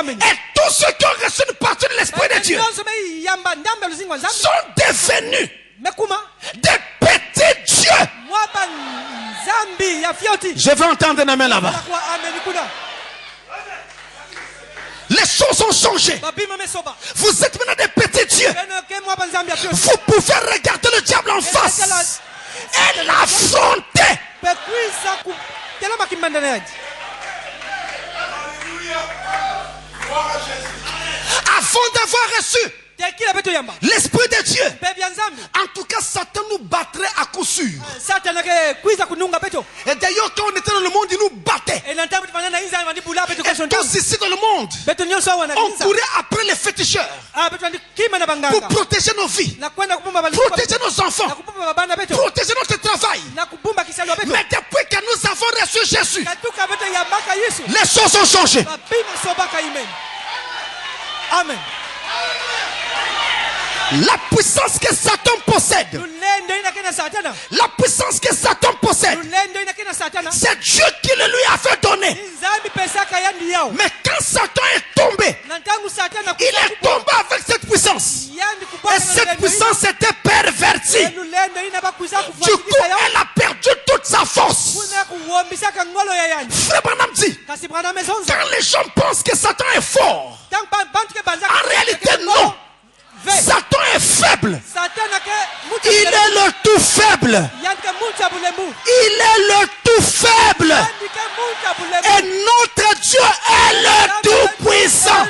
Et tous ceux qui ont reçu une partie de l'esprit de Dieu sont devenus des petits dieux. Je veux entendre un amen là-bas. Les choses ont changé. Vous êtes maintenant des petits dieux. Vous pouvez regarder le diable en face et l'affronter. Avant d'avoir reçu l'esprit de Dieu, en tout cas Satan nous battrait à coup sûr. Et d'ailleurs quand on était dans le monde, il nous battait. Et tous ici dans le monde, on courait après les féticheurs pour protéger nos vies, protéger nos enfants, protéger notre travail. Mais depuis que nous avons reçu Jésus, les choses ont changé. Amen. La puissance que Satan possède, la puissance que Satan possède, c'est Dieu qui le lui a fait donner. Mais quand Satan est tombé, il est tombé avec cette puissance. Et cette puissance était pervertie. Du coup, elle a perdu toute sa force. Frère Branham dit, quand les gens pensent que Satan est fort, en réalité non. Satan est faible. Il est le tout faible. Il est le tout faible. Et notre Dieu est le tout puissant.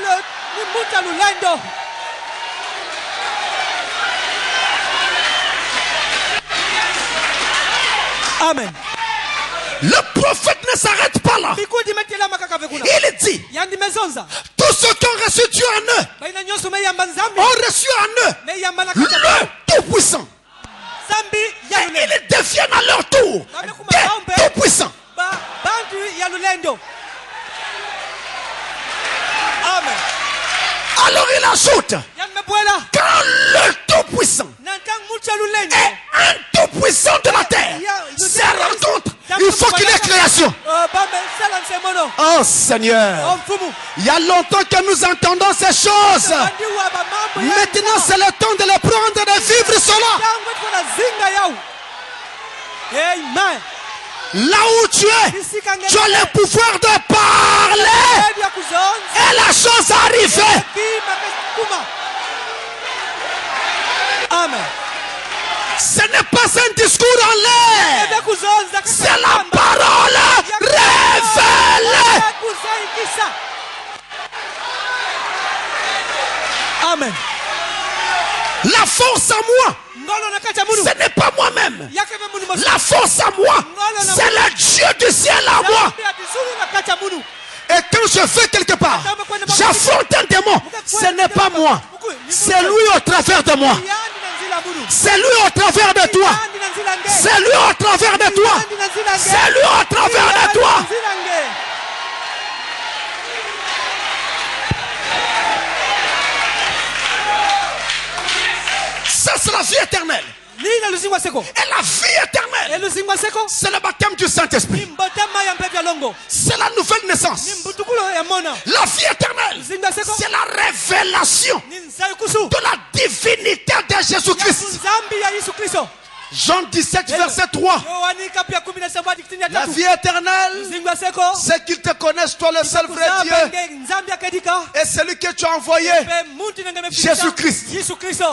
Amen. Le prophète ne s'arrête pas là. Il dit, tous ceux qui ont reçu Dieu en eux ont reçu en eux le Tout-Puissant. Et ils deviennent à leur tour des Tout-Puissants. Amen. Alors il ajoute, quand le Tout-Puissant est un Tout-Puissant de la terre se rencontre, il faut qu'il y ait création. Oh Seigneur, il y a longtemps que nous entendons ces choses. Maintenant c'est le temps de les prendre et de vivre cela. Là où tu es, tu as le pouvoir de parler et la chose arrive. Amen. Ce n'est pas un discours en l'air. C'est la parole révélée. Amen. La force en moi, ce n'est pas moi-même. La force en moi, c'est le Dieu du ciel en moi. Et quand je vais quelque part, j'affronte un démon. Ce n'est pas moi. C'est lui au travers de moi. C'est lui au travers de toi. C'est lui au travers de toi. C'est lui au travers de toi. Ça, c'est la vie éternelle. Et la vie éternelle, c'est le baptême du Saint-Esprit. C'est la nouvelle naissance. La vie éternelle, c'est la révélation de la divinité de Jésus-Christ. Jean 17, verset 3. La vie éternelle, c'est qu'ils te connaissent, toi le seul vrai Dieu, et celui que tu as envoyé, Jésus-Christ.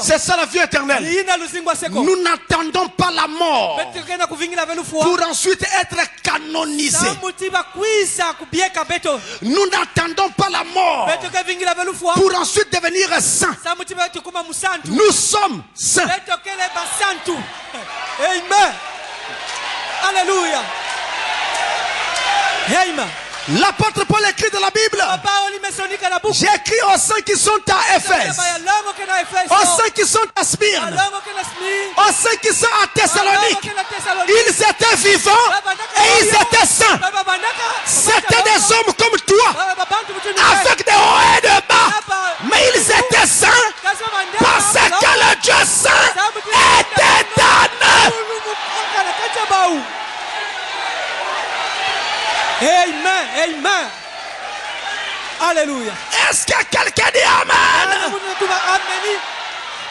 C'est ça la vie éternelle. Nous n'attendons pas la mort pour ensuite être canonisés. Nous n'attendons pas la mort pour ensuite devenir saints. Nous sommes saints. Amen. Alléluia. Amen. L'apôtre Paul écrit dans la Bible. J'ai écrit aux saints qui sont à Éphèse, aux saints qui sont à Smyrne, aux saints qui sont à Thessalonique. Ils étaient vivants et ils étaient saints. C'étaient des hommes comme toi, avec des hauts et des bas, mais ils étaient saints parce que le Dieu saint était en eux. Amen, amen. Alléluia. Est-ce que quelqu'un dit amen?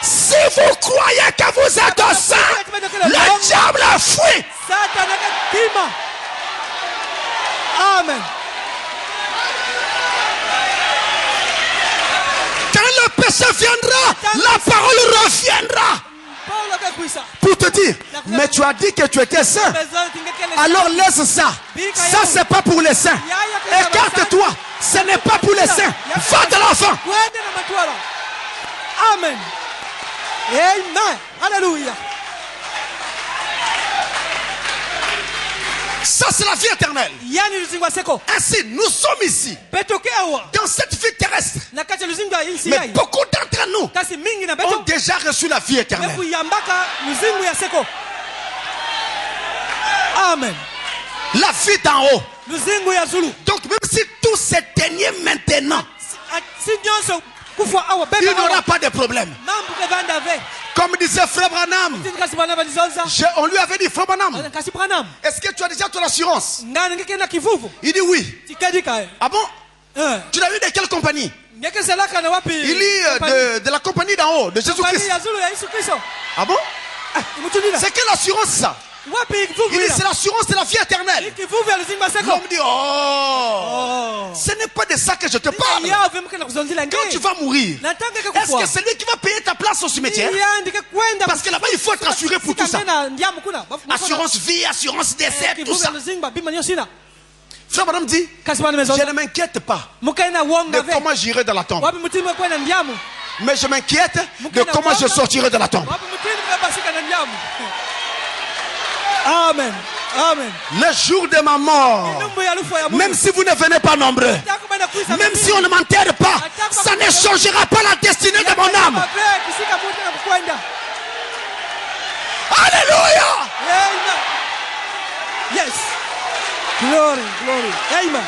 Si vous croyez que vous êtes saint, le diable fuit. Amen. Quand le péché viendra, la parole reviendra. Pour te dire, mais tu as dit que tu étais saint. Alors laisse ça. Ça c'est pas pour les saints. Écarte-toi. Ce n'est pas pour les saints. Va de l'enfant. Amen. Amen. Alléluia. Ça c'est la vie éternelle. Ainsi nous sommes ici dans cette vie terrestre. Mais beaucoup d'entre nous ont déjà reçu la vie éternelle. Amen. La vie d'en haut. Donc même si tout s'éteignait maintenant, il n'y aura pas de problème. Comme disait Frère Branham, on lui avait dit, Frère Branham, est-ce que tu as déjà ton assurance? Il dit oui. Ah bon? Tu l'as eu de quelle compagnie? Il dit de la compagnie d'en haut, de Jésus-Christ. Ah bon? C'est quelle assurance ça? Il dit c'est l'assurance de la vie éternelle. L'homme dit ce n'est pas de ça que je te parle. Quand tu vas mourir, est-ce que c'est lui qui va payer ta place au cimetière? Parce que là-bas il faut être assuré pour tout ça. Assurance vie, assurance décès, tout ça. Frère Madame dit, je ne m'inquiète pas de comment j'irai dans la tombe, mais je m'inquiète de comment je sortirai de la tombe. Amen. Amen. Le jour de ma mort, même si vous ne venez pas nombreux, même si on ne m'enterre pas, ça ne changera pas la destinée de mon âme. Alléluia. Amen. Yes. Glory, glory. Amen.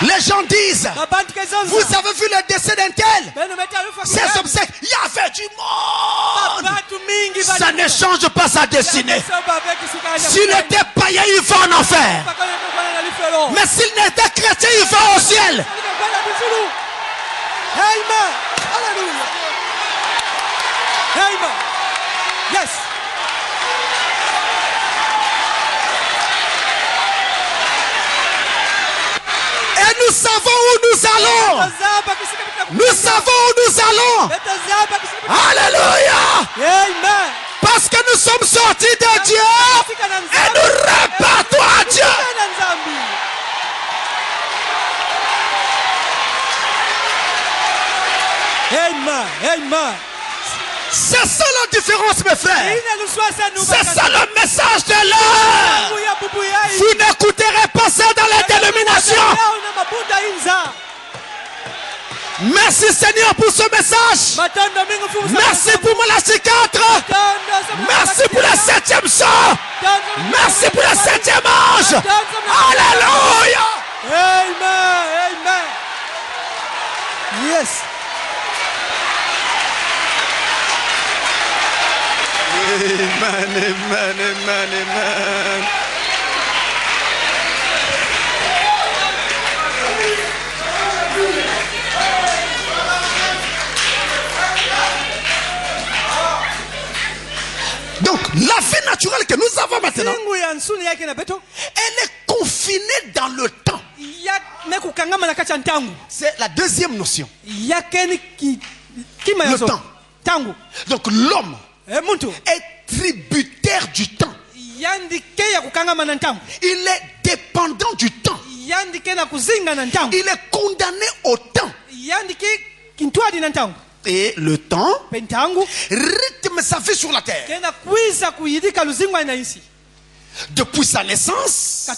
Les gens disent, vous avez vu le décès d'un tel, ses obsèques, il y avait du monde. Ça ne change pas sa destinée. S'il était païen, il va en enfer. Mais s'il n'était chrétien, il va au ciel. Amen. Alléluia. Amen. Yes. Et nous savons où nous allons. Nous savons où nous allons. Alléluia. Amen. Parce que nous sommes sortis de Dieu et nous repartons à Dieu. Amen. Amen. C'est ça la différence, mes frères. C'est ça le message de l'heure. Vous n'écouterez pas ça dans les dénominations. Merci Seigneur pour ce message. Merci pour Malachie 4. Merci pour le 7e chant. Merci pour le 7e ange. Alléluia. Amen. Amen. Yes. Amen, amen, amen, amen. Donc, la vie naturelle que nous avons maintenant, elle est confinée dans le temps. C'est la deuxième notion. Le temps. Donc, l'homme est tributaire du temps. Il est dépendant du temps. Il est condamné au temps. Et le temps rythme sa vie sur la terre. Depuis sa naissance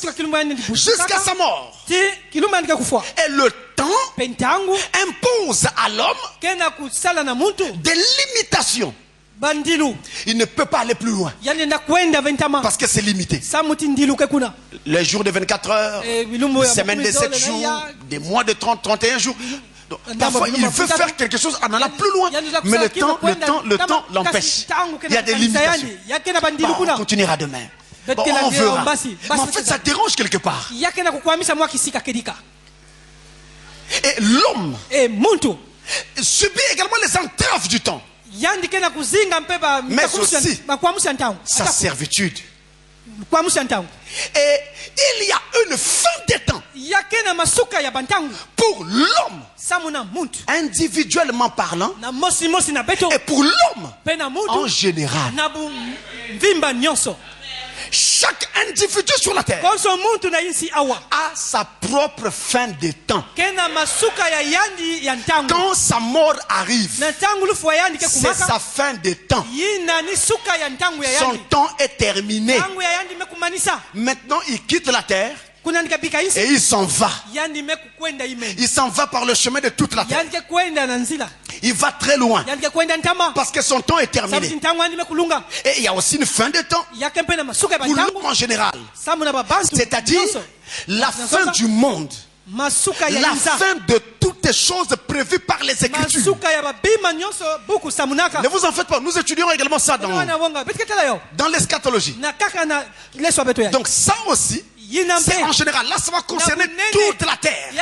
jusqu'à sa mort. Et le temps impose à l'homme des limitations. Il ne peut pas aller plus loin parce que c'est limité. Les jours de 24 heures, les semaines de 7 jours, des mois de 30, 31 jours. Donc, parfois il veut faire quelque chose en allant plus loin, mais le temps l'empêche. Il y a des limitations. Bon, on continuera demain. Bon, on verra. Mais en fait ça dérange quelque part. Et l'homme subit également les entraves du temps, mais aussi sa servitude. Et il y a une fin des temps pour l'homme, individuellement parlant, et pour l'homme en général. Chaque individu sur la terre a sa propre fin de temps. Quand sa mort arrive, c'est sa fin de temps. Son temps est terminé. Maintenant, il quitte la terre et il s'en va. Il s'en va par le chemin de toute la terre. Il va très loin parce que son temps est terminé. Et il y a aussi une fin de temps pour l'homme en général. C'est-à-dire la fin du monde. La fin de toutes les choses prévues par les Écritures. Ne vous en faites pas, nous étudions également ça dans l'eschatologie. Donc ça aussi, c'est en général, là ça va concerner toute la terre.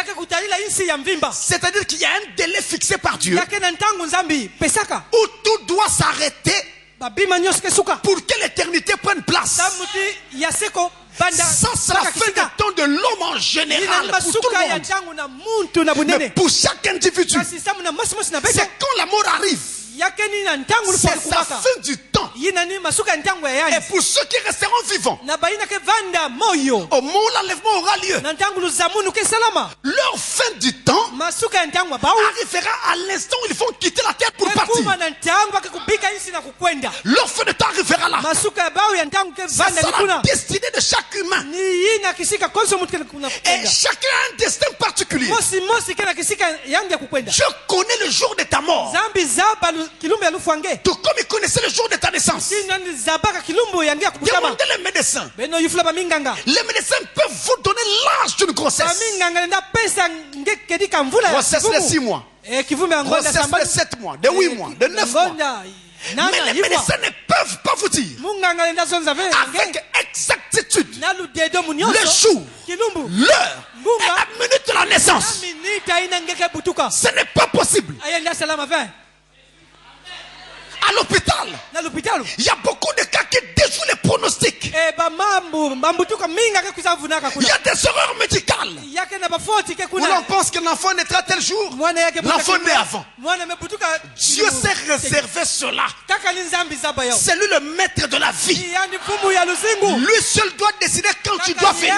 C'est-à-dire qu'il y a un délai fixé par Dieu où tout doit s'arrêter pour que l'éternité prenne place. Ça c'est la fin du temps de l'homme en général, pour tout le monde. Mais pour chaque individu, c'est quand la mort arrive. C'est la fin du temps. Et pour ceux qui resteront vivants, au moment où l'enlèvement aura lieu, leur fin du temps arrivera à l'instant où ils vont quitter la terre pour partir. Leur fin de temps arrivera là. C'est ça la destinée de chaque humain. Et chacun a un destin particulier. Je connais le jour de ta mort, tout comme il connaissait le jour de ta naissance. Demandez les médecins. Les médecins peuvent vous donner l'âge d'une grossesse. Grossesse de 6 mois. Grossesse de 7 mois, de 8 mois, de 9 mois. Mais les médecins ne peuvent pas vous dire avec exactitude le jour, l'heure et la minute de la naissance. Ce n'est pas possible. Alors l'hôpital, il y a beaucoup de cas qui déjouent les pronostics. Il y a des erreurs médicales où l'on pense que l'enfant naîtra tel jour. L'enfant naît avant. Dieu s'est réservé cela. C'est lui le maître de la vie. Lui seul doit décider quand tu dois venir.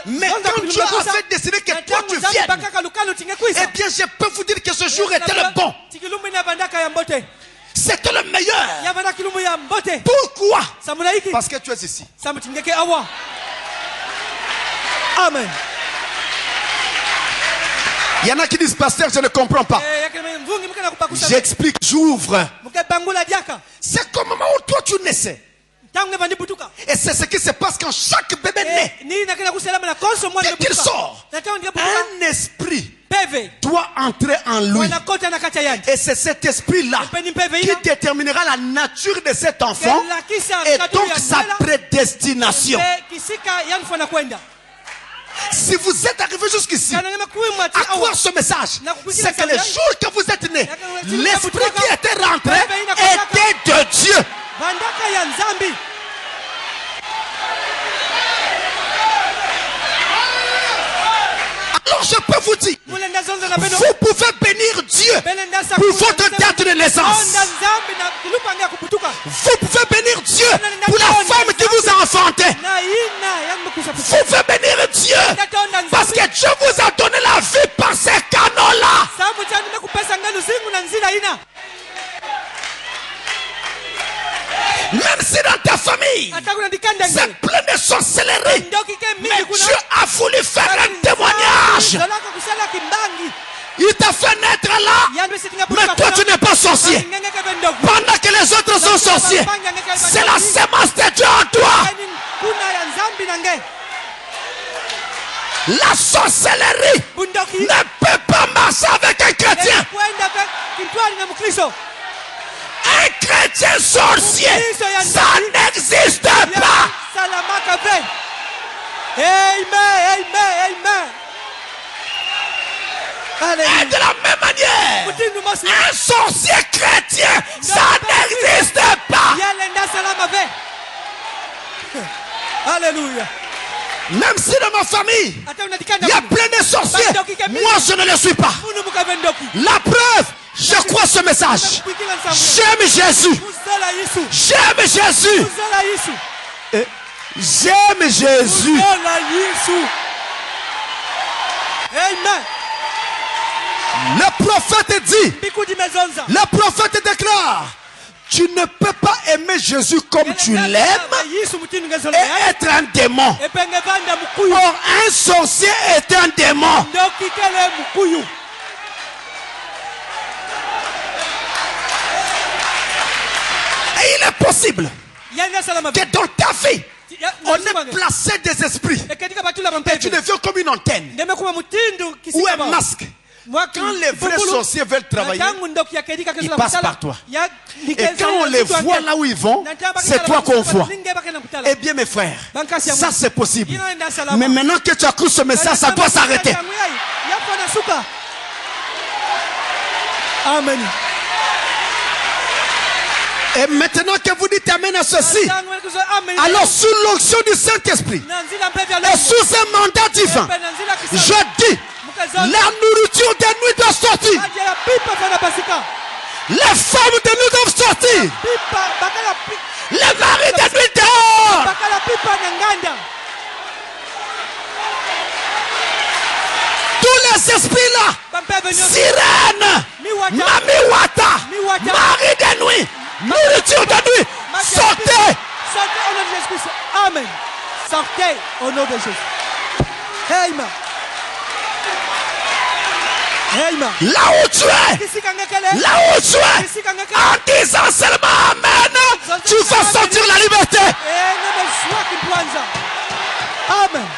Mais quand Dieu a fait décider que toi tu viennes, eh bien je peux vous dire que ce jour était le bon. C'était le meilleur. Pourquoi? Parce que tu es ici. Amen. Il y en a qui disent, pasteur, je ne comprends pas. J'explique, j'ouvre. C'est comme le moment où toi tu naissais. Et c'est ce qui se passe quand chaque bébé naît. Dès qu'il sort, un esprit doit entrer en lui. Et c'est cet esprit-là qui déterminera la nature de cet enfant et donc sa prédestination. Si vous êtes arrivé jusqu'ici à croire ce message, c'est que le jour que vous êtes né, l'esprit qui était rentré était de Dieu. Alors je peux vous dire, vous pouvez bénir Dieu pour votre date de naissance. Vous pouvez bénir Dieu pour la femme qui vous a enfanté. Vous pouvez bénir Dieu parce que Dieu vous a donné la vie par ces canaux-là. Même si dans ta famille c'est plein de sorcellerie, mais Dieu a voulu faire un témoignage. Il t'a fait naître là, mais toi tu n'es pas sorcier. Pendant que les autres sont sorciers, c'est la sémence de Dieu en toi. La sorcellerie ne peut pas marcher avec un chrétien. Un chrétien sorcier, ça n'existe pas. Et de la même manière, un sorcier chrétien, ça n'existe pas. Alléluia. Même si dans ma famille, il y a plein de sorciers, moi je ne le suis pas. La preuve, je crois ce message. J'aime Jésus. J'aime Jésus. J'aime Jésus. Amen. Le prophète dit, le prophète déclare, tu ne peux pas aimer Jésus comme tu l'aimes et être un démon. Or, un sorcier est un démon. Et il est possible que dans ta vie, on ait placé des esprits et tu deviens comme une antenne ou un masque. Quand les vrais sorciers veulent travailler, ils passent par toi. Et quand on les voit là où ils vont, c'est toi qu'on voit. Eh bien mes frères, ça c'est possible. Mais maintenant que tu as cru ce message, ça doit s'arrêter. Amen. Et maintenant que vous dites amen à ceci, alors sous l'onction du Saint-Esprit et sous un mandat divin, je dis, la nourriture de nuit doit sortir. Les femmes de nuit doivent sortir. Les maris de nuit dehors. Tous les esprits là, sirène, mamiwata, mari de nuit, nourriture de nuit, sortez. Sortez au nom de Jésus-Christ. Amen. Sortez au nom de Jésus. Amen. Là où tu es, en disant seulement amen, tu vas sortir la liberté. Amen.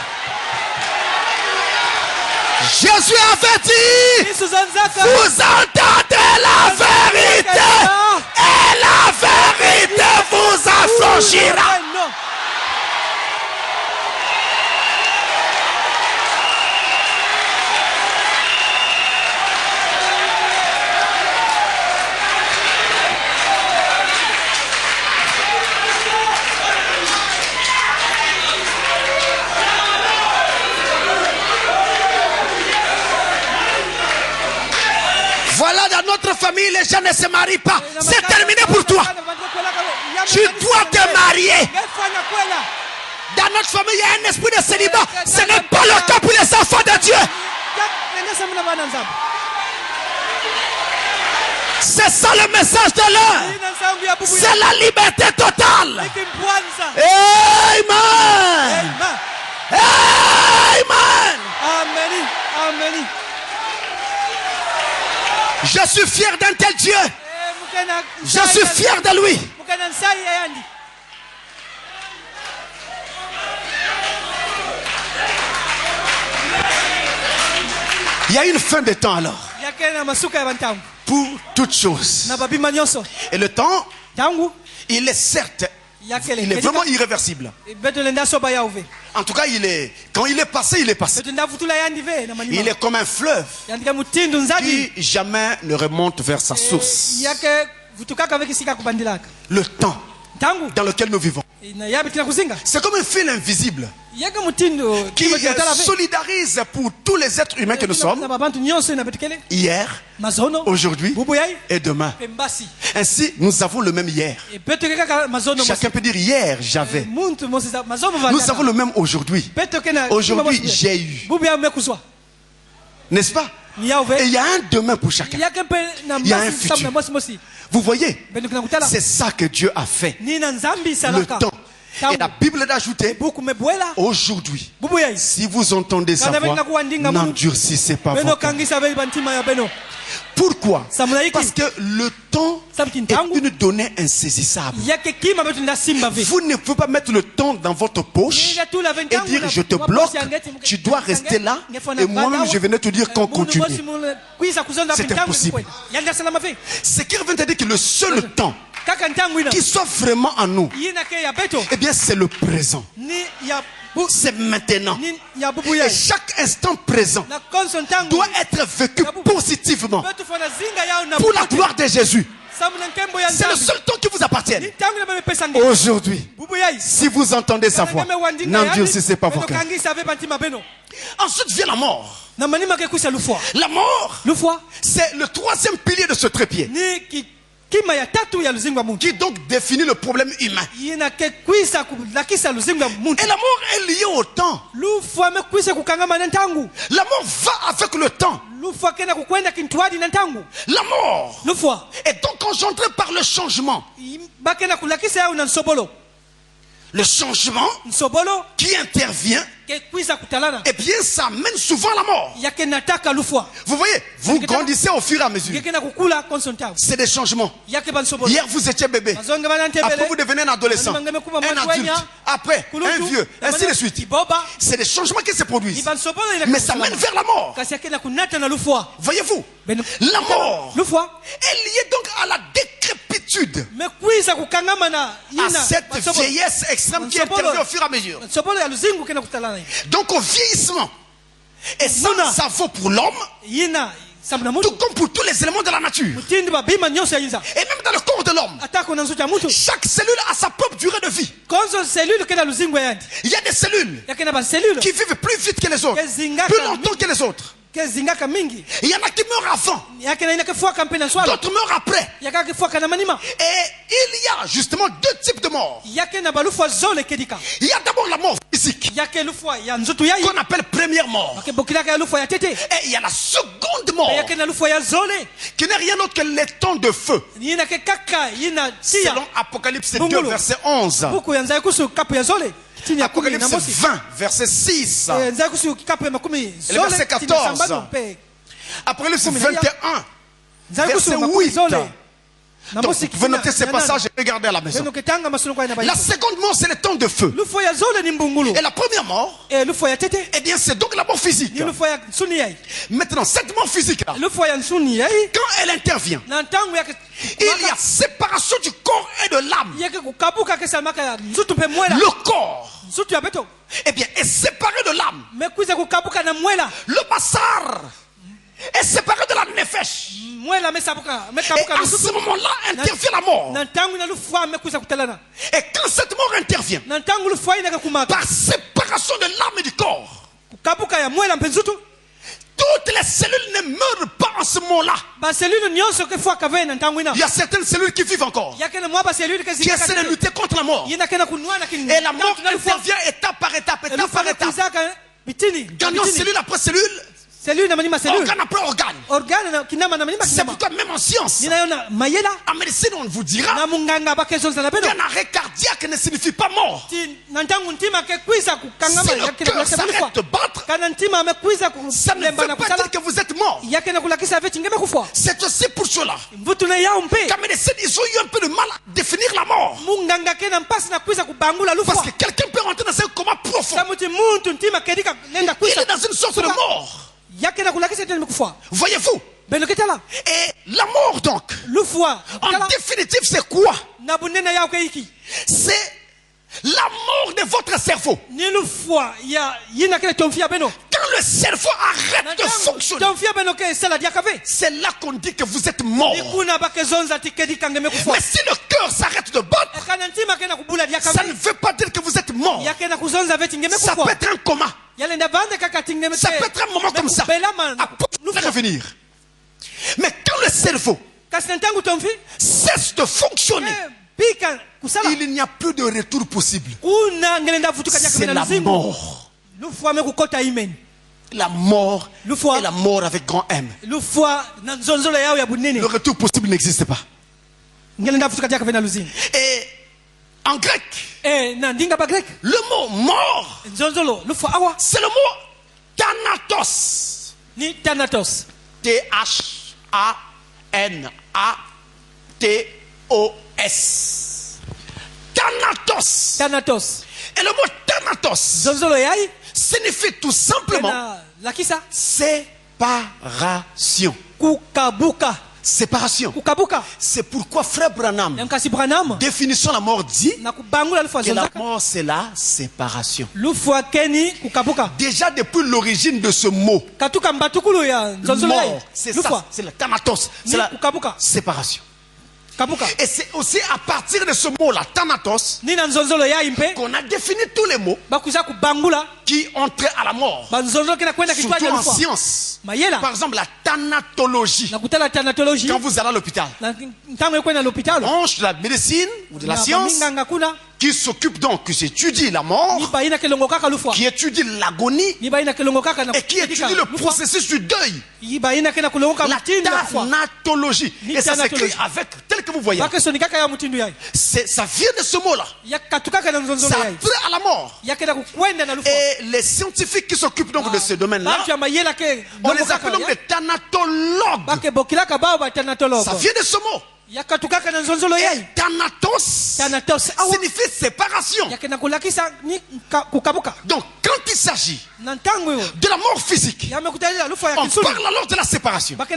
Jésus avait dit, vous entendez la vérité et la vérité vous affranchira. Dans notre famille, les gens ne se marient pas. C'est terminé pour toi. Tu dois te marier. Dans notre famille, il y a un esprit de célibat. Ce n'est pas le cas pour les enfants de Dieu. C'est ça le message de l'heure. C'est la liberté totale. Amen. Amen. Amen. Je suis fier d'un tel Dieu. Je suis fier de lui. Il y a une fin de temps alors. Pour toutes choses. Et le temps, il est certes, il est vraiment irréversible. En tout cas, quand il est passé, il est passé. Il est comme un fleuve qui jamais ne remonte vers sa source. Le temps dans lequel nous vivons, c'est comme un fil invisible qui solidarise pour tous les êtres humains que nous sommes, hier, aujourd'hui et demain. Ainsi, nous avons le même hier. Chacun peut dire hier, j'avais. Nous avons le même aujourd'hui. Aujourd'hui, j'ai eu. N'est-ce pas? Et il y a un demain pour chacun. Il y a un futur. Vous voyez, c'est ça que Dieu a fait. Le temps. Et la Bible d'ajouter, aujourd'hui, si vous entendez sa voix, n'endurcissez pas votre cœur. Pourquoi? Parce que le temps est une donnée insaisissable. Vous ne pouvez pas mettre le temps dans votre poche et dire je te bloque, tu dois rester là et moi-même je venais te dire qu'on continue. C'est impossible. Ce qui revient à dire que le seul temps qui soit vraiment en nous, eh bien c'est le présent. C'est maintenant. Et chaque instant présent doit être vécu positivement pour la gloire de Jésus. C'est le seul temps qui vous appartient. Aujourd'hui, si vous entendez sa voix, n'endurcissez pas vos cœurs. Ensuite vient la mort. La mort, c'est le troisième pilier de ce trépied, qui donc définit le problème humain. Et la mort est liée au temps. La mort va avec le temps. La mort est donc engendrée par le changement. Le changement qui intervient, eh bien ça mène souvent à la mort. Vous voyez, vous grandissez au fur et à mesure. C'est des changements. Hier vous étiez bébé, après vous devenez un adolescent, un adulte, après un vieux, ainsi de suite. C'est des changements qui se produisent, mais ça mène vers la mort. Voyez-vous, la mort est liée donc à la décrépitude, à cette vieillesse extrême qui intervient au fur et à mesure. Donc au vieillissement. Et ça vaut pour l'homme, tout comme pour tous les éléments de la nature. Et même dans le corps de l'homme, chaque cellule a sa propre durée de vie. Il y a des cellules qui vivent plus vite que les autres, plus longtemps que les autres. Il y en a qui meurent avant, d'autres meurent après. Et il y a justement deux types de morts. Il y a d'abord la mort physique, qu'on appelle première mort. Et il y a la seconde mort, qui n'est rien d'autre que les temps de feu. Selon Apocalypse 2 verset 11. Apocalypse 20, verset 6. Et le verset 14. Apocalypse 21, verset 8. Donc, vous pouvez noter ces passages et regarder à la maison. La seconde mort, c'est le temps de feu. Et la première mort, eh bien, c'est donc la mort physique. Maintenant, cette mort physique-là, quand elle intervient, il y a séparation du corps et de l'âme. Le corps, eh bien, est séparé de l'âme. Le bassar est séparé de la nefesh. Et à ce moment-là intervient la mort. Et quand cette mort intervient, par séparation de l'âme et du corps, Toutes les cellules ne meurent pas en ce moment-là. Il y a certaines cellules qui vivent encore, qui essaient de lutter contre la mort. Et la mort intervient étape par étape, étape par étape. Gagnant cellule après cellule, organe après organe. C'est pourquoi même en science, en médecine, on vous dira qu'un arrêt cardiaque ne signifie pas mort. Si le cœur s'arrête de battre, ça ne veut pas dire que vous êtes mort. C'est aussi pour cela qu'en médecine, ils ont eu un peu de mal à définir la mort. Parce que quelqu'un peut rentrer dans un coma profond. Il est dans une sorte de mort. Voyez-vous? Et la mort donc, en définitive, c'est quoi? C'est la mort de votre cerveau. Quand le cerveau arrête de fonctionner, c'est là qu'on dit que vous êtes mort. Mais si le cœur s'arrête de battre, ça ne veut pas dire que vous êtes mort. Ça peut être un coma. Ça peut être un moment comme ça. Nous revenir. Mais quand le cerveau cesse de fonctionner, il n'y a plus de retour possible. C'est la mort. La mort et la mort avec grand M. Le retour possible n'existe pas. Et en grec, le mot mort, c'est le mot thanatos. T-H-A-N-A-T-O-S. Thanatos. Et le mot thanatos signifie tout simplement séparation. Séparation. C'est pourquoi frère Branham, définissant la mort, dit que la mort c'est la séparation. Déjà depuis l'origine de ce mot, mort, c'est ça, c'est le thanatos, c'est la séparation. Et c'est aussi à partir de ce mot-là, thanatos, qu'on a défini tous les mots qui entraient à la mort. Surtout en science. Par exemple, la thanatologie. Quand vous allez à l'hôpital, branche de la médecine ou de la science qui s'occupe donc, qui étudie la mort, qui étudie l'agonie et qui étudie le processus du deuil. La thanatologie. Et ça s'écrit avec, tel que vous voyez. Ça vient de ce mot-là. Ça apprend à la mort. Et les scientifiques qui s'occupent donc de ce domaine-là, on les appelle donc des thanatologues. Ça vient de ce mot. Et thanatos signifie séparation. Donc quand il s'agit de la mort physique, on parle alors de la séparation. Mais quand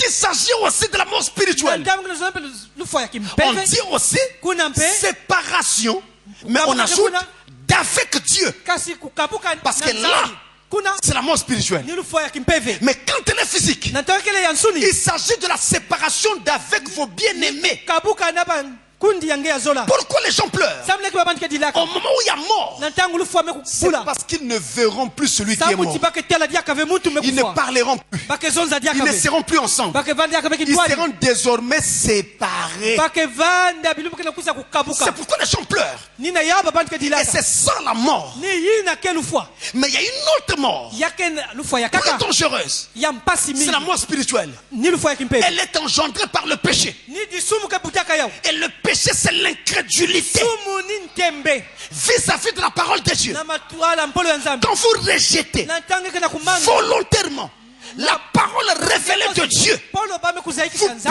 il s'agit aussi de la mort spirituelle, on dit aussi séparation, mais on ajoute d'avec Dieu. Parce que là, c'est la mort spirituelle. Mais quand elle est physique, il s'agit de la séparation d'avec vos bien-aimés. Pourquoi les gens pleurent? Au moment où il y a mort, c'est parce qu'ils ne verront plus celui qui est mort. Ils ne parleront plus. Ils ne seront plus ensemble. Ils seront désormais séparés. C'est pourquoi les gens pleurent. Et c'est ça la mort. Mais il y a une autre mort, très dangereuse. C'est la mort spirituelle. Elle est engendrée par le péché. Et le péché, c'est l'incrédulité vis-à-vis de la parole de Dieu. Quand vous rejetez volontairement la parole révélée de Dieu, vous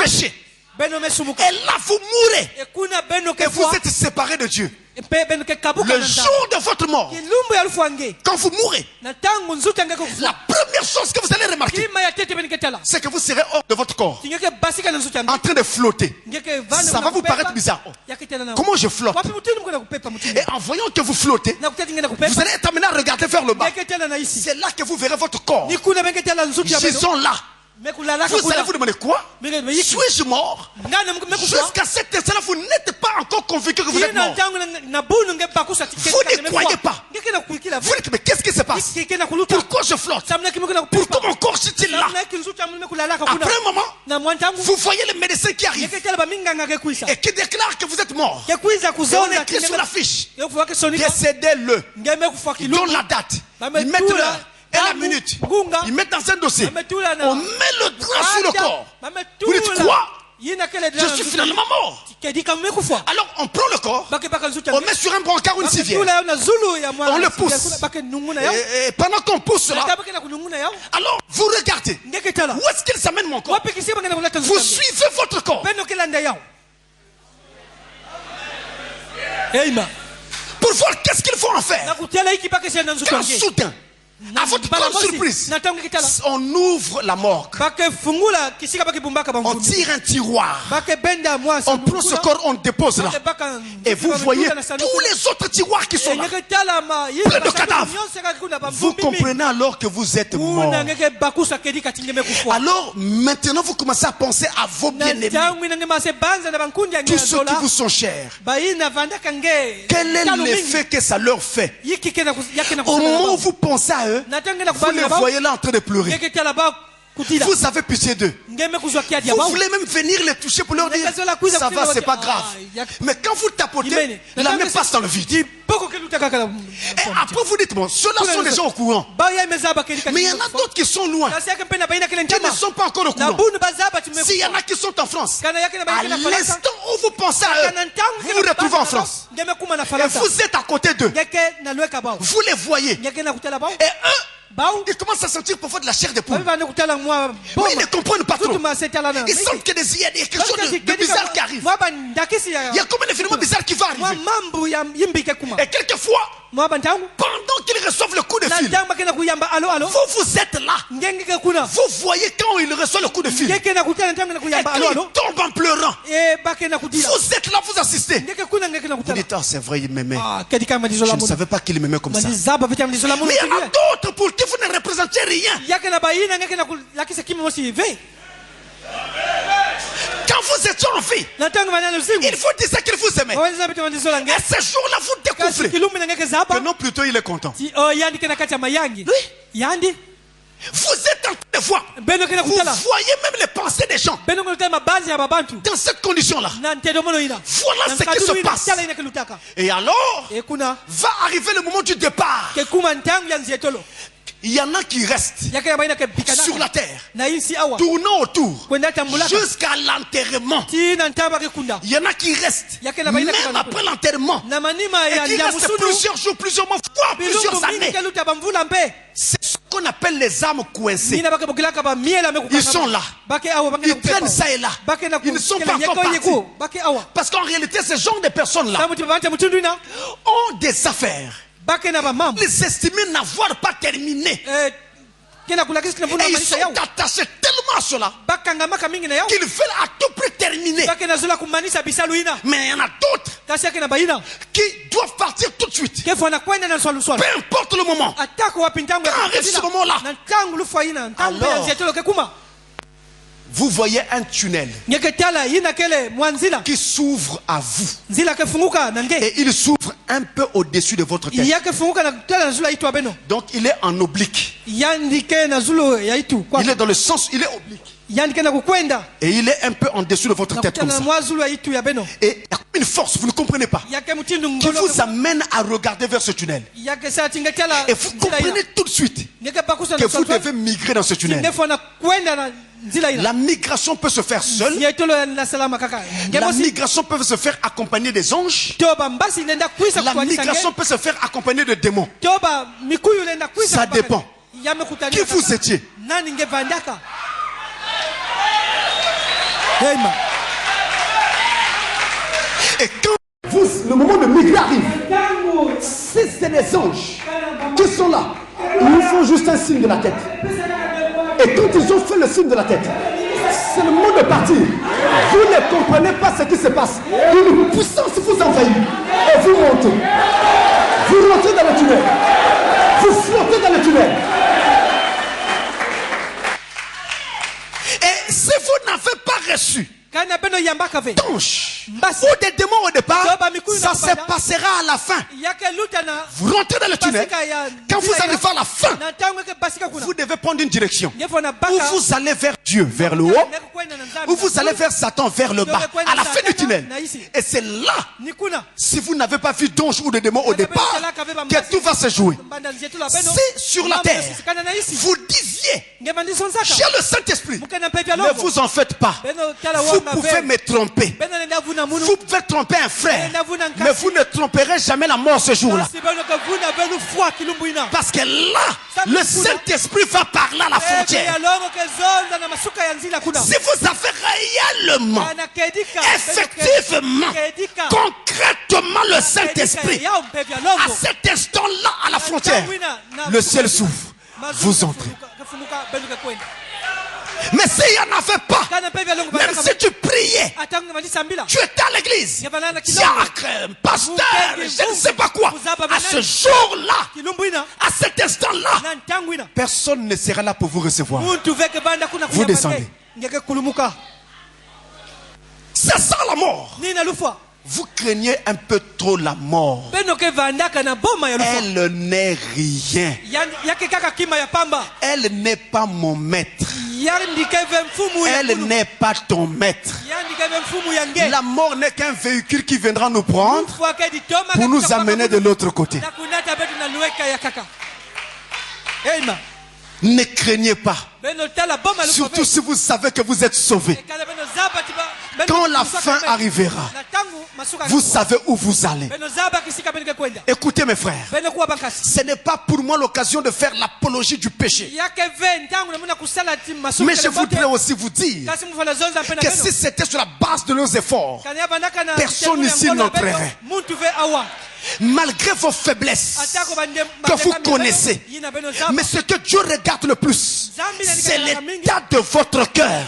péchez. Et là vous mourrez. Et vous êtes séparés de Dieu. Le jour de votre mort, quand vous mourrez, la première chose que vous allez remarquer, c'est que vous serez hors de votre corps, en train de flotter. Ça va vous paraître bizarre. Comment je flotte? Et en voyant que vous flottez, vous allez être amené à regarder vers le bas. C'est là que vous verrez votre corps. Gisons là. Vous allez vous demander quoi? Suis-je mort? Jusqu'à cet instant-là, vous n'êtes pas encore convaincu que vous êtes mort. Vous ne croyez pas. Vous dites, mais qu'est-ce qui se passe? Pourquoi je flotte? Pourquoi mon corps est-il là? Après un moment, vous voyez le médecin qui arrive et qui déclare que vous êtes mort. Et on écrit sur la fiche, décédez-le. Ils donnent la date, ils mettent l'heure et la minute, ils mettent dans un dossier. On met le drap sur le corps. Vous dites quoi? Je suis finalement mort. Alors on prend le corps, on met sur un brancard ou une civière, on le pousse. Et pendant qu'on pousse cela, alors vous regardez. Où est-ce qu'il s'amène mon corps? Vous suivez votre corps. Pour voir qu'est-ce qu'il faut en faire. Quand soudain, à votre grande surprise, on ouvre la morgue. On tire un tiroir. On prend ce corps, on dépose là. Et vous voyez tous les autres tiroirs qui sont là, plein de cadavres. Vous comprenez alors que vous êtes mort. Alors maintenant vous commencez à penser à vos bien-aimés, tous ceux qui vous sont chers. Quel est l'effet que ça leur fait? Au moment où vous pensez à eux, vous les voyez là en train de pleurer. Vous avez pitié d'eux. Vous voulez même venir les toucher pour leur dire ça va, c'est pas grave. Mais quand vous tapotez, la main passe dans le vide. Et après vous dites, bon, ceux-là sont déjà au courant. Mais il y en a d'autres qui sont loin, qui ne sont pas encore au courant. S'il y en a qui sont en France, à l'instant où vous pensez à eux, vous vous retrouvez en France. Et vous êtes à côté d'eux. Vous les voyez. Et eux, ils commencent à sentir parfois de la chair de poule. Mais ils ne comprennent pas trop. Ils sentent qu'il y a quelque chose de bizarre qui arrive. Il y a comme un événement bizarre qui va arriver. Et quelquefois, pendant qu'ils reçoivent le coup de fil, vous êtes là. Vous voyez quand ils reçoivent le coup de fil. Et quand ils tombent en pleurant, vous êtes là, vous assistez. Vous dites, oh, c'est vrai, il m'aimait. Je ne savais pas qu'il m'aimait comme ça. Mais il y en a d'autres pour qui vous ne représentez rien. Quand vous étiez en vie, il faut dire qu'il vous aimait. Et ce jour-là, vous découvrez que non, plutôt il est content. Oui. Vous êtes en train de voir. Vous voyez même les pensées des gens. Dans cette condition-là, voilà ce qui se passe. Et alors, va arriver le moment du départ. Il y en a qui restent sur la terre, tournant autour jusqu'à l'enterrement. Il y en a qui restent même après l'enterrement et qui restent plusieurs jours, plusieurs mois, voire plusieurs années. C'est ce qu'on appelle les âmes coincées. Ils sont là, ils traînent ça et là, ils ne sont pas encore partis. Parce qu'en réalité, ce genre de personnes-là ont des affaires. Ils estiment n'avoir pas terminé. Et ils sont attachés tellement à cela qu'ils veulent à tout prix terminer. Mais il y en a d'autres qui doivent partir tout de suite. Peu importe le moment. Quand arrive ce moment-là, alors vous voyez un tunnel qui s'ouvre à vous. Et il s'ouvre un peu au-dessus de votre tête. Donc il est en oblique. Il est dans le sens, il est oblique. Et il est un peu en dessous de votre tête comme ça. Et il y a une force, vous ne comprenez pas, qui vous amène à regarder vers ce tunnel. Et vous comprenez tout de suite que vous devez migrer dans ce tunnel. La migration peut se faire seule. La migration peut se faire accompagnée des anges. La migration peut se faire accompagnée de démons. Ça dépend. Qui vous étiez? Et quand le moment de migrer arrive, si c'est les anges qui sont là, ils nous font juste un signe de la tête. Et quand ils ont fait le signe de la tête, c'est le moment de partir. Vous ne comprenez pas ce qui se passe. Une puissance vous envahit. Et vous montez. Vous rentrez dans le tunnel. Vous flottez dans le tunnel. Et si vous n'avez pas reçu d'anges ou des démons au départ, ça se passera à la fin. Vous rentrez dans le tunnel. Quand vous arrivez à la fin, vous devez prendre une direction. Ou vous allez vers Dieu, vers le haut, ou vous allez vers Satan, vers le bas, à la fin du tunnel. Et c'est là, si vous n'avez pas vu d'anges ou de démons au départ, que tout va se jouer. Si sur la terre, vous disiez, j'ai le Saint-Esprit, ne vous en faites pas. Vous pouvez me tromper. Vous pouvez tromper un frère, mais vous ne tromperez jamais la mort ce jour-là. Parce que là, le Saint-Esprit va parler à la frontière. Si vous avez réellement, effectivement, concrètement le Saint-Esprit, à cet instant-là, à la frontière, le ciel s'ouvre, vous entrez. Mais s'il n'y en avait pas, même si tu priais, tu étais à l'église, diacre, pasteur, je ne sais pas quoi, à ce jour-là, à cet instant-là, personne ne sera là pour vous recevoir. Vous descendez. C'est ça la mort. Vous craignez un peu trop la mort. Elle n'est rien. Elle n'est pas mon maître. Elle n'est pas ton maître. La mort n'est qu'un véhicule qui viendra nous prendre pour nous amener de l'autre côté. Ne craignez pas. Surtout si vous savez que vous êtes sauvés. Quand la fin arrivera, vous savez où vous allez. Écoutez mes frères, ce n'est pas pour moi l'occasion de faire l'apologie du péché. Mais je voudrais aussi vous dire que si c'était sur la base de nos efforts, personne ici n'entrerait. Malgré vos faiblesses que vous connaissez, mais ce que Dieu regarde le plus, c'est l'état de votre cœur.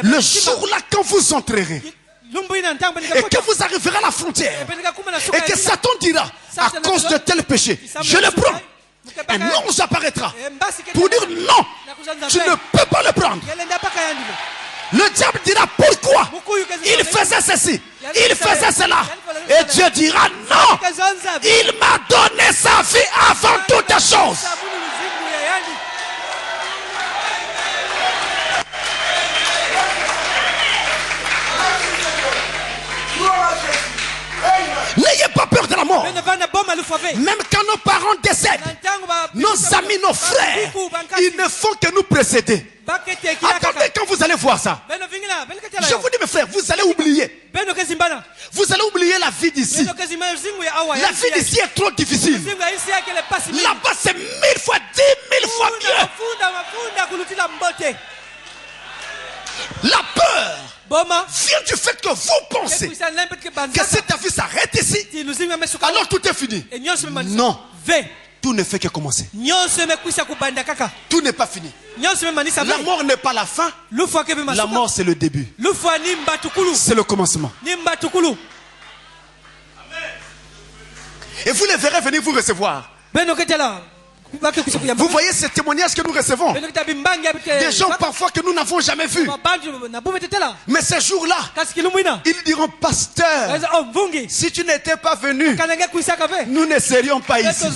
Le jour-là, quand vous entrerez et que vous arriverez à la frontière et que Satan dira, à cause de tel péché, je le prends, un ange apparaîtra pour dire non, tu ne peux pas le prendre. Le diable dira pourquoi il faisait ceci, il faisait cela. Et Dieu dira non, il m'a donné sa vie avant toutes choses. N'ayez pas peur de la mort. Même quand nos parents décèdent, nos amis, nos frères, ils ne font que nous précéder. Attendez, quand vous allez voir ça, je vous dis mes frères, vous allez oublier. Vous allez oublier la vie d'ici. La vie d'ici est trop difficile. Là-bas c'est 1000 fois, 10 000 fois mieux. La peur vient du fait que vous pensez que si ta vie s'arrête ici, alors tout est fini. Non, tout ne fait que commencer. Tout n'est pas fini. La mort n'est pas la fin. La mort c'est le début. C'est le commencement. Et vous les verrez venir vous recevoir. Vous voyez ce témoignage que nous recevons. Des gens parfois que nous n'avons jamais vus. Mais ce jour-là, ils diront, pasteur, si tu n'étais pas venu, nous ne serions pas ici.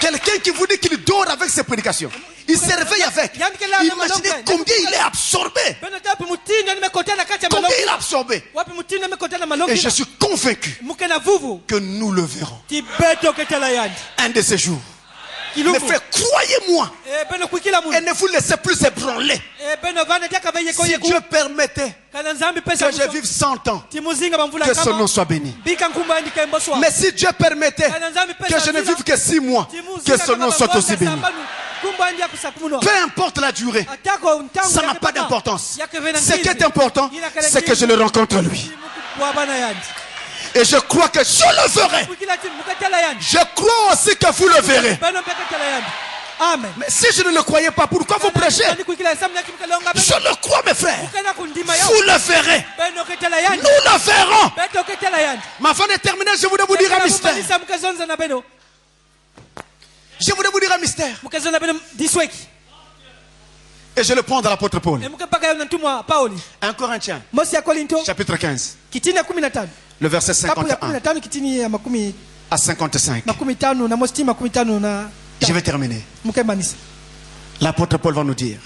Quelqu'un qui vous dit qu'il dort avec ses prédications, il se réveille avec. Imaginez combien il est absorbé. Combien il est absorbé. Et je suis convaincu que nous le verrons un de ces jours. Mes frères, croyez-moi et ne vous laissez plus ébranler. Si Dieu permettait que je vive 100 ans, que son nom soit béni. Mais si Dieu permettait que je ne vive que 6 mois, que son nom soit aussi béni. Peu importe la durée, ça n'a pas d'importance. Ce qui est important, c'est que je le rencontre lui. Et je crois que je le verrai. Je crois aussi que vous le verrez. Mais si je ne le croyais pas, pourquoi vous prêchez? Je le crois, mes frères. Vous le verrez. Nous le verrons. Mais avant de terminer, je voudrais vous dire un mystère. Je voudrais vous dire un mystère. Et je le prends dans l'apôtre Paul. 1 Corinthiens, chapitre 15, le verset 51 à 55. Je vais terminer. L'apôtre Paul va nous dire.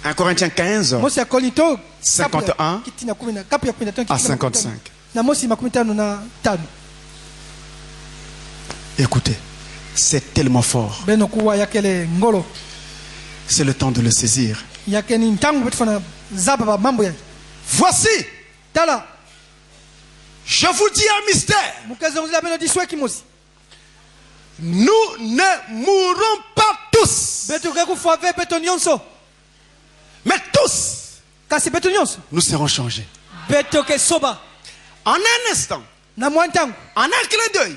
1 Corinthiens 15, 51 à 55. Écoutez, c'est tellement fort. C'est le temps de le saisir. Voici, je vous dis un mystère. Nous ne mourrons pas tous. Mais tous, nous serons changés. En un instant, en un clin d'œil,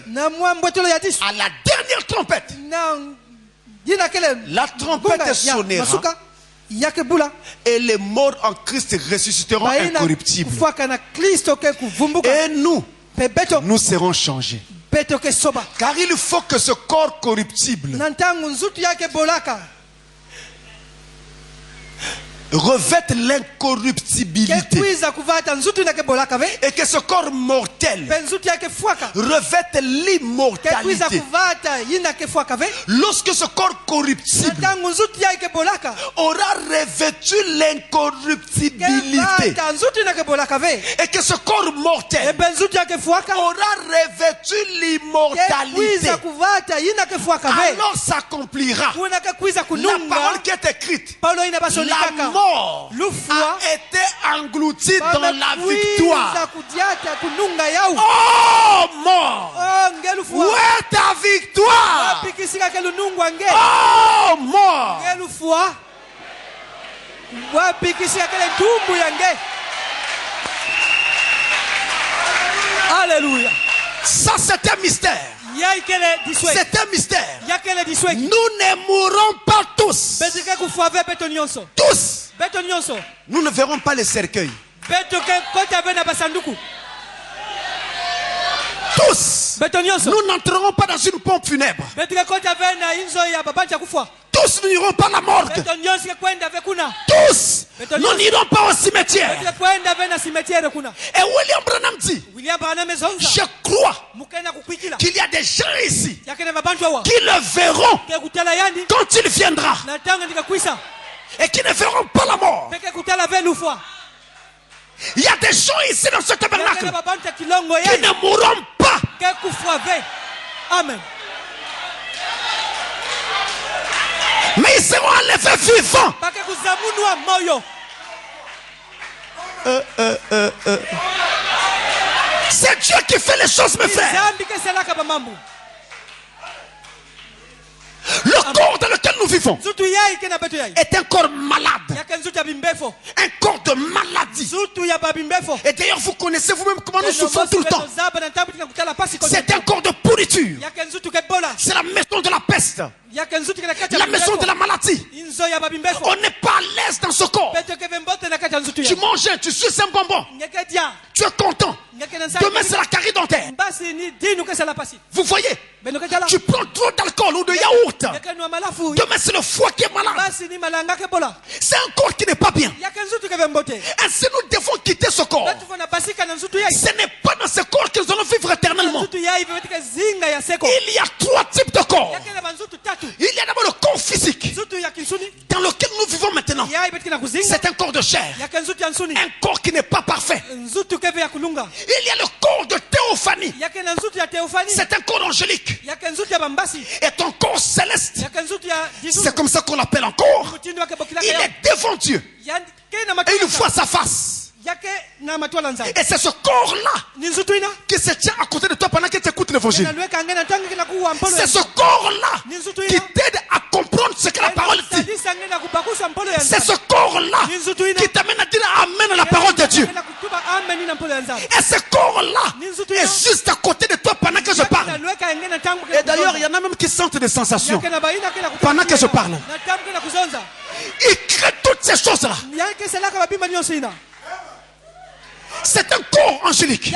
à la dernière trompette, la trompette sonnera et les morts en Christ ressusciteront incorruptibles. Et nous serons changés. Car il faut que ce corps corruptible revête l'incorruptibilité et que ce corps mortel revête l'immortalité. Lorsque ce corps corruptible aura revêtu l'incorruptibilité et que ce corps mortel aura revêtu l'immortalité, alors s'accomplira la parole qui est écrite. La mort a été engloutie dans la victoire. Oh mort, où est ta victoire? Oh mort, alléluia. Ça c'est un mystère. C'est un mystère. Nous ne mourrons pas tous. Tous. Nous ne verrons pas les cercueils. Tous. Nous n'entrerons pas dans une pompe funèbre. Tous nous n'irons pas à la morgue. Tous nous n'irons pas au cimetière. Et William Branham dit, je crois qu'il y a des gens ici qui le verront quand il viendra et qui ne verront pas la mort. Il y a des gens ici dans ce tabernacle qui ne mourront pas. Amen. Mais ils seront enlevés vivants. C'est Dieu qui fait les choses, mes frères. Le corps dans lequel nous vivons est un corps malade. Un corps de maladie. Et d'ailleurs, vous connaissez vous-même comment nous souffrons tout le temps. C'est un corps de pourriture. C'est la maison de la peste. La maison de la maladie. On n'est pas à l'aise dans ce corps. Tu manges, tu suces un bonbon. Tu es content. Demain c'est la carie dentaire. Vous voyez, tu prends trop d'alcool ou de yaourt. Demain c'est le foie qui est malade. C'est un corps qui n'est pas bien. Ainsi nous devons quitter ce corps. Ce n'est pas dans ce corps que nous allons vivre éternellement. Il y a 3 types de corps. Il y a d'abord le corps physique dans lequel nous vivons maintenant. C'est un corps de chair. Un corps qui n'est pas parfait. Il y a le corps de théophanie. C'est un corps angélique. Et ton corps céleste, c'est comme ça qu'on l'appelle encore. Il est devant Dieu. Et il voit sa face. Et c'est ce corps-là qui se tient à côté de toi pendant que tu écoutes l'évangile. C'est ce corps-là qui t'aide à comprendre ce que la parole dit. C'est ce corps-là qui t'amène à dire Amen à la parole de Dieu. Et ce corps-là est juste à côté de toi pendant que je parle. Et d'ailleurs, il y en a même qui sentent des sensations pendant que je parle. Il crée toutes ces choses-là. C'est un corps angélique.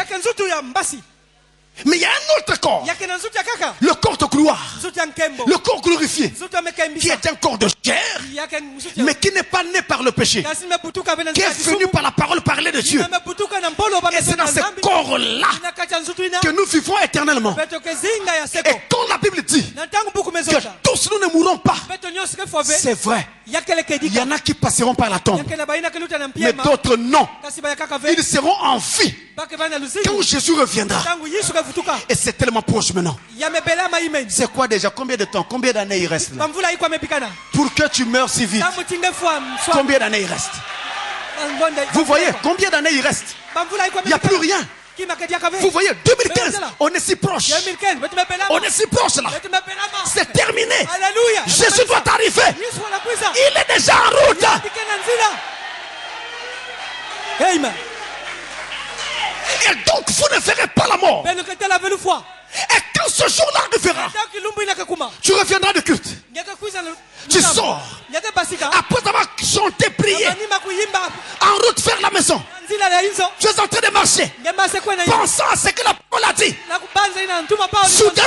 Mais il y a un autre corps. Le corps de gloire. Le corps glorifié. Qui est un corps de chair. Mais qui n'est pas né par le péché. Qui est venu par la parole parlée de Dieu. Et c'est dans ce corps-là que nous vivons éternellement. Et quand la Bible dit que tous nous ne mourrons pas, c'est vrai. Il y en a qui passeront par la tombe. Mais d'autres non. Ils seront en vie quand Jésus reviendra. Et c'est tellement proche maintenant. C'est quoi déjà? Combien de temps? Combien d'années il reste là? Pour que tu meurs si vite, combien d'années il reste? Vous voyez combien d'années il reste? Il n'y a plus rien. Vous voyez, 2015, on est si proche. On est si proche là. C'est terminé. Jésus doit arriver. Il est déjà en route. Amen. Et donc vous ne verrez pas la mort. Et quand ce jour-là arrivera, tu reviendras de culte. Tu sors. Après avoir chanté, prié, en route vers la maison, tu es en train de marcher, pensant à ce que la parole a dit. Soudain,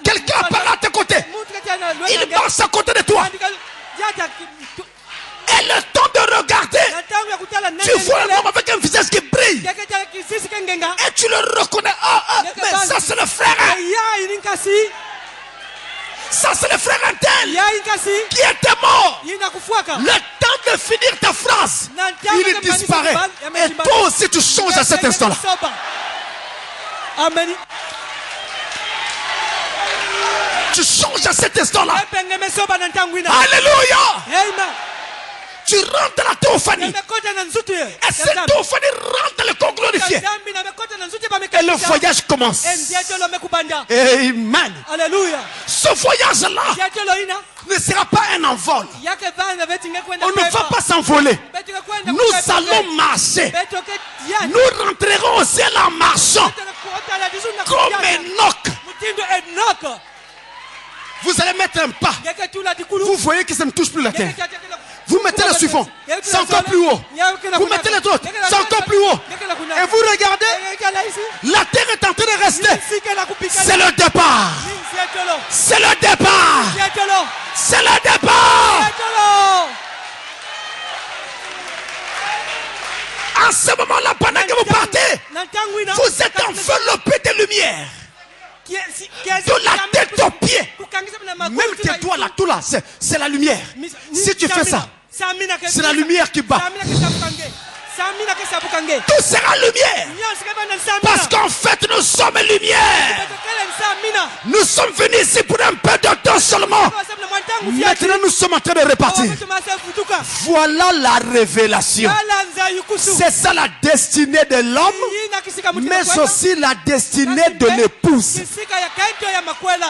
quelqu'un apparaît à tes côtés. Il marche à côté de toi. Et le temps de regarder, tu vois un homme avec un visage qui brille. Et tu le reconnais. Mais ça c'est le frère. Ça c'est le frère Intel qui était mort. Le temps de finir ta phrase, il disparaît. Et toi aussi tu changes à cet instant-là. Amen. Tu changes à cet instant-là. Alléluia. Amen. Tu rentres dans la théophanie. Et cette théophanie rentre dans le corps glorifié. Et le voyage commence. Amen. Alléluia. Ce voyage-là ne sera pas un envol. On ne va pas s'envoler. Nous allons marcher. Nous rentrerons au ciel en marchant. Comme Enoch. Vous allez mettre un pas. Vous voyez que ça ne touche plus la terre. Vous mettez le suivant, c'est encore plus haut. Vous mettez les autres, c'est encore plus haut. Et vous regardez, la terre est en train de rester. C'est le départ. C'est le départ. C'est le départ. En ce moment-là, pendant que vous partez, vous êtes enveloppé de lumière. De la tête aux pieds. Même tes doigts là, tout là, c'est la lumière. Si tu fais ça, c'est la lumière qui bat. Tout sera lumière. Parce qu'en fait, nous sommes lumière. Nous sommes venus ici pour un peu de temps seulement. Maintenant, nous sommes en train de repartir. Voilà la révélation. C'est ça la destinée de l'homme, mais aussi la destinée de l'épouse.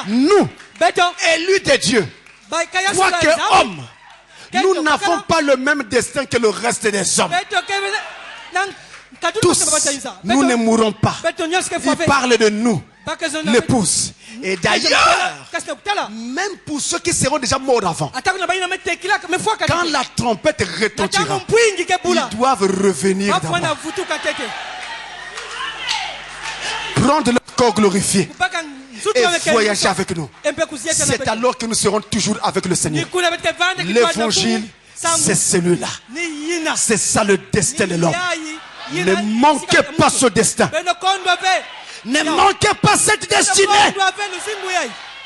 Nous, élus de Dieu, quoique hommes, nous n'avons pas le même destin que le reste des hommes. Tous, nous ne mourrons pas. Il parle de nous, l'épouse. Et d'ailleurs, même pour ceux qui seront déjà morts avant, quand la trompette retentira, ils doivent revenir d'abord. Prendre le corps glorifié et voyager avec nous. C'est alors que nous serons toujours avec le Seigneur. L'évangile, c'est celui-là. C'est ça le destin de l'homme. Ne manquez pas ce destin. Ne manquez pas cette destinée.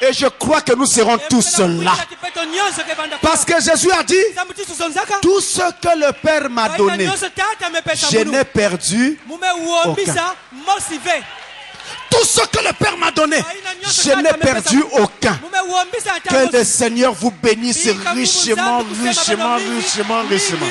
Et je crois que nous serons tous là. Parce que Jésus a dit, tout ce que le Père m'a donné, je n'ai perdu aucun. Tout ce que le Père m'a donné, je n'ai perdu aucun. Que le Seigneur vous bénisse richement, richement, richement, richement.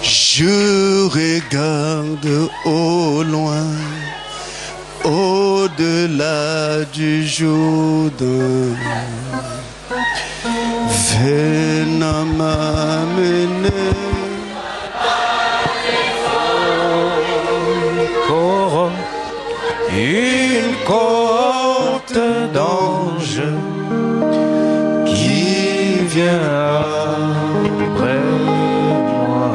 Je regarde au loin, au-delà du Jourdain, venant m'amener une cohorte d'anges qui vient après moi,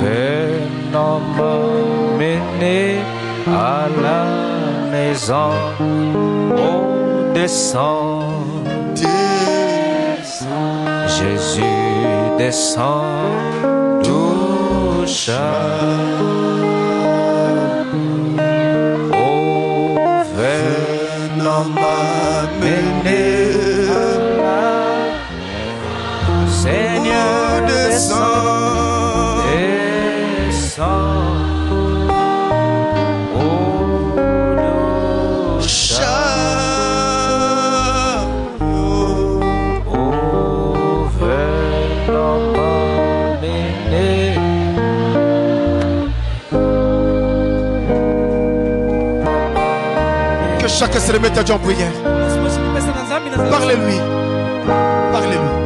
venant m'emmener à la maison. Oh, descend, Jésus descend, touche. Oh, venant m'amener à la Seigneur descend, descend. Chacun se remette à Dieu en prière. Parlez-lui. Parlez-lui.